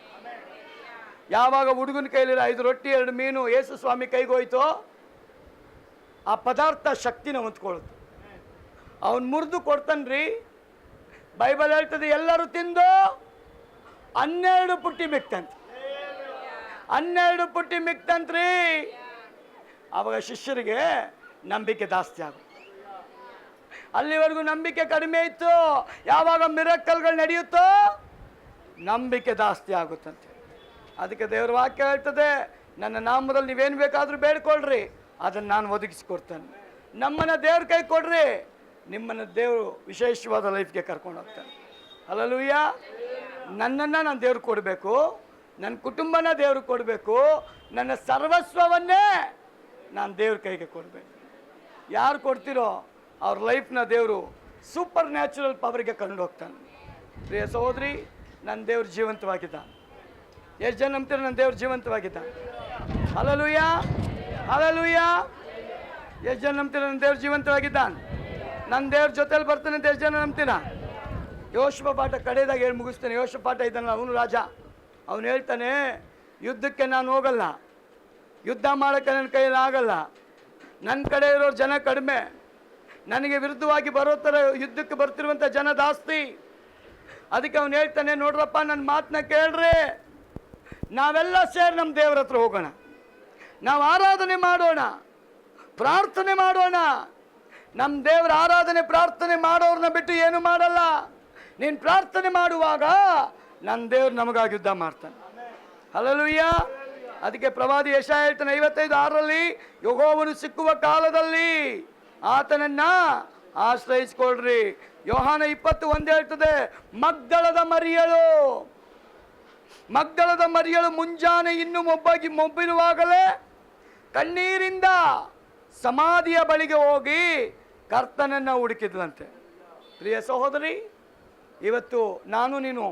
ಯಾವಾಗ ಹುಡುಗನ ಕೈಲಿರೋ 5 ರೊಟ್ಟಿ 2 ಮೀನು ಯೇಸು ಸ್ವಾಮಿ ಕೈಗೋಯ್ತೋ, ಆ ಪದಾರ್ಥ ಶಕ್ತಿನ ಹೊಂದ್ಕೊಳ್ಳುತ್ತೆ. ಅವನು ಮುರಿದು ಕೊಡ್ತಾನ್ರಿ. ಬೈಬಲ್ ಹೇಳ್ತದೆ, ಎಲ್ಲರೂ ತಿಂದು 12 ಪುಟ್ಟಿ ಮಿಕ್ತಂತ. 12 ಪುಟ್ಟಿ ಮಿಕ್ತಂತ್ರಿ. ಆವಾಗ ಶಿಷ್ಯರಿಗೆ ನಂಬಿಕೆ ಜಾಸ್ತಿ ಆಗುತ್ತೆ. ಅಲ್ಲಿವರೆಗೂ ನಂಬಿಕೆ ಕಡಿಮೆ ಇತ್ತು. ಯಾವಾಗ ಮಿರಕಲ್ಗಳು ನಡೆಯುತ್ತೋ ನಂಬಿಕೆ ಜಾಸ್ತಿ ಆಗುತ್ತಂತೆ. ಅದಕ್ಕೆ ದೇವರ ವಾಕ್ಯ ಹೇಳ್ತದೆ, ನನ್ನ ನಾಮದಲ್ಲಿ ನೀವೇನು ಬೇಕಾದರೂ ಬೇಡ್ಕೊಳ್ರಿ, ಅದನ್ನು ನಾನು ಒದಗಿಸ್ಕೊಡ್ತೇನೆ. ನಮ್ಮನ್ನು ದೇವ್ರ ಕೈ ಕೊಡ್ರಿ, ನಿಮ್ಮನ್ನು ದೇವರು ವಿಶೇಷವಾದ ಲೈಫ್ಗೆ ಕರ್ಕೊಂಡು ಹೋಗ್ತಾನೆ. ಹಲ್ಲೆಲೂಯ. ನನ್ನನ್ನು ನಾನು ದೇವ್ರಿಗೆ ಕೊಡಬೇಕು, ನನ್ನ ಕುಟುಂಬನ ದೇವ್ರಿಗೆ ಕೊಡಬೇಕು, ನನ್ನ ಸರ್ವಸ್ವವನ್ನೇ ನಾನು ದೇವ್ರ ಕೈಗೆ ಕೊಡಬೇಕು. ಯಾರು ಕೊಡ್ತೀರೋ ಅವ್ರ ಲೈಫ್ನ ದೇವರು ಸೂಪರ್ ನ್ಯಾಚುರಲ್ ಪವರ್ಗೆ ಕರ್ಕೊಂಡು ಹೋಗ್ತಾನೆ. ಪ್ರಿಯ ಸಹೋದರಿ, ನನ್ನ ದೇವ್ರು ಜೀವಂತವಾಗಿದ್ದಾನೆ. ಎಷ್ಟು ಜನ ನಂಬ್ತೀರ ನನ್ನ ದೇವ್ರು ಜೀವಂತವಾಗಿದ್ದಾನೆ? Hallelujah, hallelujah. ಎಷ್ಟು ಜನ ನಂಬ್ತೀರ ನನ್ನ ದೇವ್ರು ಜೀವಂತವಾಗಿದ್ದಾನೆ? ನನ್ನ ದೇವ್ರ ಜೊತೆಲಿ ಬರ್ತಾನೆ ಅಂತ ಎಷ್ಟು ಜನ ನಂಬ್ತೀರ? ಯೋಷುವ ಪಾಠ ಕಡೆಯದಾಗ ಹೇಳಿ ಮುಗಿಸ್ತೇನೆ. ಯೋಷುವ ಪಾಠ ಇದ್ದಾನಲ್ಲ, ಅವನು ರಾಜ. ಅವನು ಹೇಳ್ತಾನೆ, ಯುದ್ಧಕ್ಕೆ ನಾನು ಹೋಗಲ್ಲ, ಯುದ್ಧ ಮಾಡೋಕ್ಕೆ ನನ್ನ ಕೈಯಲ್ಲಿ ಆಗಲ್ಲ, ನನ್ನ ಕಡೆ ಇರೋರು ಜನ ಕಡಿಮೆ, ನನಗೆ ವಿರುದ್ಧವಾಗಿ ಬರೋ ಥರ ಯುದ್ಧಕ್ಕೆ ಬರ್ತಿರುವಂಥ ಜನ ಜಾಸ್ತಿ. ಅದಕ್ಕೆ ಅವನು ಹೇಳ್ತಾನೆ, ನೋಡ್ರಪ್ಪ ನನ್ನ ಮಾತನ್ನ ಕೇಳ್ರಿ, ನಾವೆಲ್ಲ ಸೇರಿ ನಮ್ಮ ದೇವ್ರ ಹತ್ರ ಹೋಗೋಣ, ನಾವು ಆರಾಧನೆ ಮಾಡೋಣ, ಪ್ರಾರ್ಥನೆ ಮಾಡೋಣ. ನಮ್ಮ ದೇವರ ಆರಾಧನೆ ಪ್ರಾರ್ಥನೆ ಮಾಡೋರನ್ನ ಬಿಟ್ಟು ಏನು ಮಾಡಲ್ಲ. ನೀನು ಪ್ರಾರ್ಥನೆ ಮಾಡುವಾಗ ನನ್ನ ದೇವ್ರು ನಮಗಾಗಿ ಯುದ್ಧ ಮಾಡ್ತಾನೆ. ಹಲ್ಲೆಲೂಯ. ಅದಕ್ಕೆ ಪ್ರವಾದಿ ಯೆಶಾಯ ಹೇಳ್ತಾನೆ 55:6, ಯೆಹೋವನು ಸಿಕ್ಕುವ ಕಾಲದಲ್ಲಿ ಆತನನ್ನ ಆಶ್ರಯಿಸ್ಕೊಳ್ರಿ. ಯೋಹಾನ 20:1 ಹೇಳ್ತದೆ, ಮಗ್ದಳದ ಮರಿಯಳು ಮುಂಜಾನೆ ಇನ್ನು ಮೊಬ್ಬಿರುವಾಗಲೇ ಕಣ್ಣೀರಿಂದ ಸಮಾಧಿಯ ಬಳಿಗೆ ಹೋಗಿ ಕರ್ತನನ್ನು ಹುಡುಕಿದ್ಲಂತೆ. ಪ್ರಿಯ ಸಹೋದರಿ, ಇವತ್ತು ನಾನು ನೀನು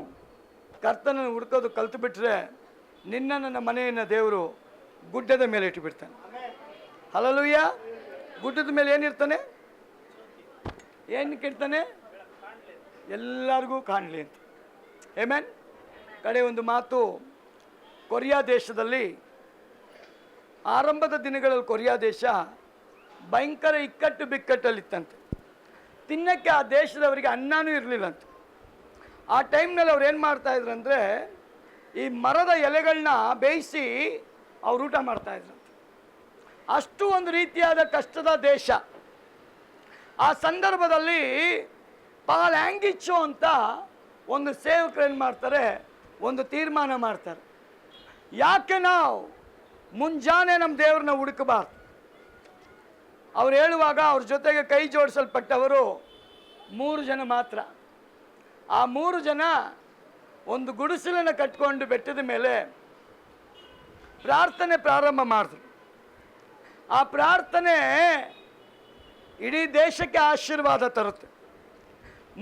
ಕರ್ತನನ್ನು ಹುಡುಕೋದು ಕಲ್ತು ಬಿಟ್ರೆ ನಿನ್ನ ನನ್ನ ಮನೆಯನ್ನು ದೇವರು ಗುಡ್ಡದ ಮೇಲೆ ಇಟ್ಟುಬಿಡ್ತಾನೆ. ಹಲ್ಲೆಲೂಯ. ಗುಡ್ಡದ ಮೇಲೆ ಏನಿರ್ತಾನೆ? ಏನಕ್ಕೆ ಇರ್ತಾನೆ? ಎಲ್ಲರಿಗೂ ಕಾಣಲಿ ಅಂತ. ಆಮೆನ್. ಕಡೆ ಒಂದು ಮಾತು, ಕೊರಿಯಾ ದೇಶದಲ್ಲಿ ಆರಂಭದ ದಿನಗಳಲ್ಲಿ ಕೊರಿಯಾ ದೇಶ ಭಯಂಕರ ಇಕ್ಕಟ್ಟು ಬಿಕ್ಕಟ್ಟಲ್ಲಿತ್ತಂತೆ. ತಿನ್ನಕ್ಕೆ ಆ ದೇಶದವರಿಗೆ ಅನ್ನನೂ ಇರಲಿಲ್ಲ ಅಂತ. ಆ ಟೈಮ್ನಲ್ಲಿ ಅವ್ರು ಏನು ಮಾಡ್ತಾಯಿದ್ರು ಅಂದರೆ ಈ ಮರದ ಎಲೆಗಳನ್ನ ಬೇಯಿಸಿ ಅವ್ರು ಊಟ ಮಾಡ್ತಾಯಿದ್ರು. ಅಷ್ಟು ಒಂದು ರೀತಿಯಾದ ಕಷ್ಟದ ದೇಶ. ಆ ಸಂದರ್ಭದಲ್ಲಿ ಪಾಲ್ ಆಂಗಿಚೋ ಅಂತ ಒಂದು ಸೇವಕರು ಏನು ಮಾಡ್ತಾರೆ, ಒಂದು ತೀರ್ಮಾನ ಮಾಡ್ತಾರೆ. ಯಾಕೆ ನಾವು ಮುಂಜಾನೆ ನಮ್ಮ ದೇವ್ರನ್ನ ಹುಡುಕಬಾರ್ದು? ಅವ್ರು ಹೇಳುವಾಗ ಅವ್ರ ಜೊತೆಗೆ ಕೈ ಜೋಡಿಸಲ್ಪಟ್ಟವರು 3 ಜನ ಮಾತ್ರ. ಆ 3 ಜನ ಒಂದು ಗುಡಿಸಲನ್ನು ಕಟ್ಕೊಂಡು ಬೆಟ್ಟದ ಮೇಲೆ ಪ್ರಾರ್ಥನೆ ಪ್ರಾರಂಭ ಮಾಡಿದ್ರು. ಆ ಪ್ರಾರ್ಥನೆ ಇಡೀ ದೇಶಕ್ಕೆ ಆಶೀರ್ವಾದ ತರುತ್ತೆ.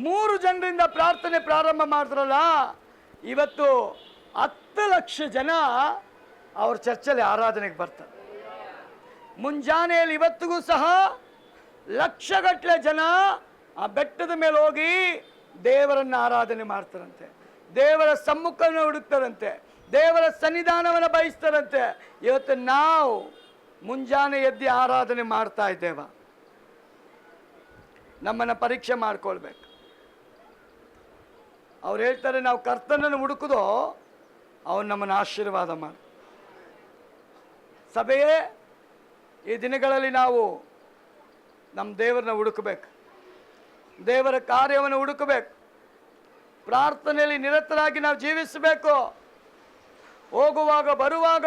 3 ಜನರಿಂದ ಪ್ರಾರ್ಥನೆ ಪ್ರಾರಂಭ ಮಾಡಿದ್ರಲ್ಲ, ಇವತ್ತು 10 ಲಕ್ಷ ಜನ ಅವ್ರ ಚರ್ಚಲ್ಲಿ ಆರಾಧನೆಗೆ ಬರ್ತಾರೆ. ಮುಂಜಾನೆಯಲ್ಲಿ ಇವತ್ತಿಗೂ ಸಹ ಲಕ್ಷಗಟ್ಟಲೆ ಜನ ಆ ಬೆಟ್ಟದ ಮೇಲೆ ಹೋಗಿ ದೇವರನ್ನು ಆರಾಧನೆ ಮಾಡ್ತಾರಂತೆ, ದೇವರ ಸಮ್ಮುಖವನ್ನು ಹುಡುಕ್ತಾರಂತೆ, ದೇವರ ಸನ್ನಿಧಾನವನ್ನು ಬಯಸ್ತಾರಂತೆ. ಇವತ್ತು ನಾವು ಮುಂಜಾನೆ ಎದ್ದು ಆರಾಧನೆ ಮಾಡ್ತಾ ಇದ್ದೇವ? ನಮ್ಮನ್ನು ಪರೀಕ್ಷೆ ಮಾಡ್ಕೊಳ್ಬೇಕು. ಅವ್ರು ಹೇಳ್ತಾರೆ, ನಾವು ಕರ್ತನನ್ನು ಹುಡುಕುದೋ ಅವನು ನಮ್ಮನ್ನು ಆಶೀರ್ವಾದ ಮಾಡಿ. ಸಭೆಯೇ, ಈ ದಿನಗಳಲ್ಲಿ ನಾವು ನಮ್ಮ ದೇವರನ್ನ ಹುಡುಕಬೇಕು, ದೇವರ ಕಾರ್ಯವನ್ನು ಹುಡುಕಬೇಕು, ಪ್ರಾರ್ಥನೆಯಲ್ಲಿ ನಿರತರಾಗಿ ನಾವು ಜೀವಿಸಬೇಕು. ಹೋಗುವಾಗ ಬರುವಾಗ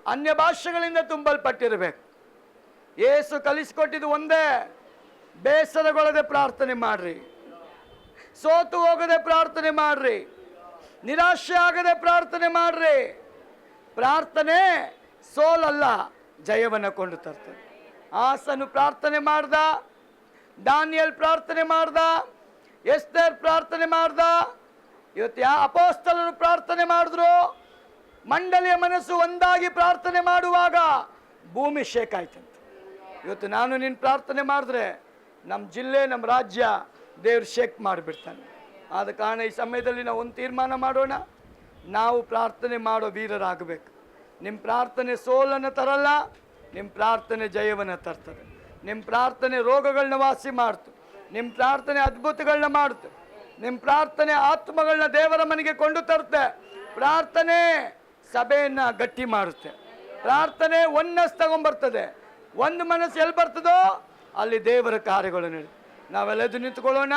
ಅನ್ಯ ಭಾಷೆಗಳಿಂದ ತುಂಬಲ್ಪಟ್ಟಿರಬೇಕು. ಯೇಸು ಕಲಿಸಿಕೊಟ್ಟಿದ್ದು ಒಂದೇ, ಬೇಸರಗೊಳ್ಳದೆ ಪ್ರಾರ್ಥನೆ ಮಾಡ್ರಿ, ಸೋತು ಹೋಗದೆ ಪ್ರಾರ್ಥನೆ ಮಾಡ್ರಿ, ನಿರಾಶೆ ಆಗದೆ ಪ್ರಾರ್ಥನೆ ಮಾಡ್ರಿ. ಪ್ರಾರ್ಥನೆ ಸೋಲಲ್ಲ, ಜಯವನ್ನು ಕೊಂಡು ತರ್ತದೆ. ಆಸನು ಪ್ರಾರ್ಥನೆ ಮಾಡ್ದ, ದಾನಿಯಲ್ ಪ್ರಾರ್ಥನೆ ಮಾಡ್ದ, ಎಸ್ತೇರ್ ಪ್ರಾರ್ಥನೆ ಮಾಡ್ದ. ಇವತ್ತು ಅಪೊಸ್ತಲರು ಪ್ರಾರ್ಥನೆ ಮಾಡಿದ್ರು. ಮಂಡಳಿಯ ಮನಸ್ಸು ಒಂದಾಗಿ ಪ್ರಾರ್ಥನೆ ಮಾಡುವಾಗ ಭೂಮಿ ಶೇಕ್ ಆಯ್ತಂತೆ. ಇವತ್ತು ನಾನು ನೀನು ಪ್ರಾರ್ಥನೆ ಮಾಡಿದ್ರೆ ನಮ್ಮ ಜಿಲ್ಲೆ, ನಮ್ಮ ರಾಜ್ಯ ದೇವ್ರು ಶೇಕ್ ಮಾಡಿಬಿಡ್ತಾನೆ. ಆದ ಕಾರಣ ಈ ಸಮಯದಲ್ಲಿ ನಾವು ಒಂದು ತೀರ್ಮಾನ ಮಾಡೋಣ, ನಾವು ಪ್ರಾರ್ಥನೆ ಮಾಡೋ ವೀರರಾಗಬೇಕು. ನಿಮ್ಮ ಪ್ರಾರ್ಥನೆ ಸೋಲನ್ನು ತರಲ್ಲ, ನಿಮ್ಮ ಪ್ರಾರ್ಥನೆ ಜಯವನ್ನು ತರ್ತದೆ. ನಿಮ್ಮ ಪ್ರಾರ್ಥನೆ ರೋಗಗಳನ್ನ ವಾಸಿ ಮಾಡ್ತು, ನಿಮ್ಮ ಪ್ರಾರ್ಥನೆ ಅದ್ಭುತಗಳನ್ನ ಮಾಡ್ತು, ನಿಮ್ಮ ಪ್ರಾರ್ಥನೆ ಆತ್ಮಗಳನ್ನ ದೇವರ ಮನೆಗೆ ಕೊಂಡು ತರುತ್ತೆ. ಪ್ರಾರ್ಥನೆ ಸಭೆಯನ್ನು ಗಟ್ಟಿ ಮಾಡುತ್ತೆ. ಪ್ರಾರ್ಥನೆ ಒನ್ನಸ್ ತಗೊಂಬರ್ತದೆ. ಒಂದು ಮನಸ್ಸು ಎಲ್ಲಿ ಬರ್ತದೋ ಅಲ್ಲಿ ದೇವರ ಕಾರ್ಯಗಳು ನಡೆ. ನಾವೆಲ್ಲ ಎದ್ದು ನಿಂತ್ಕೊಳ್ಳೋಣ.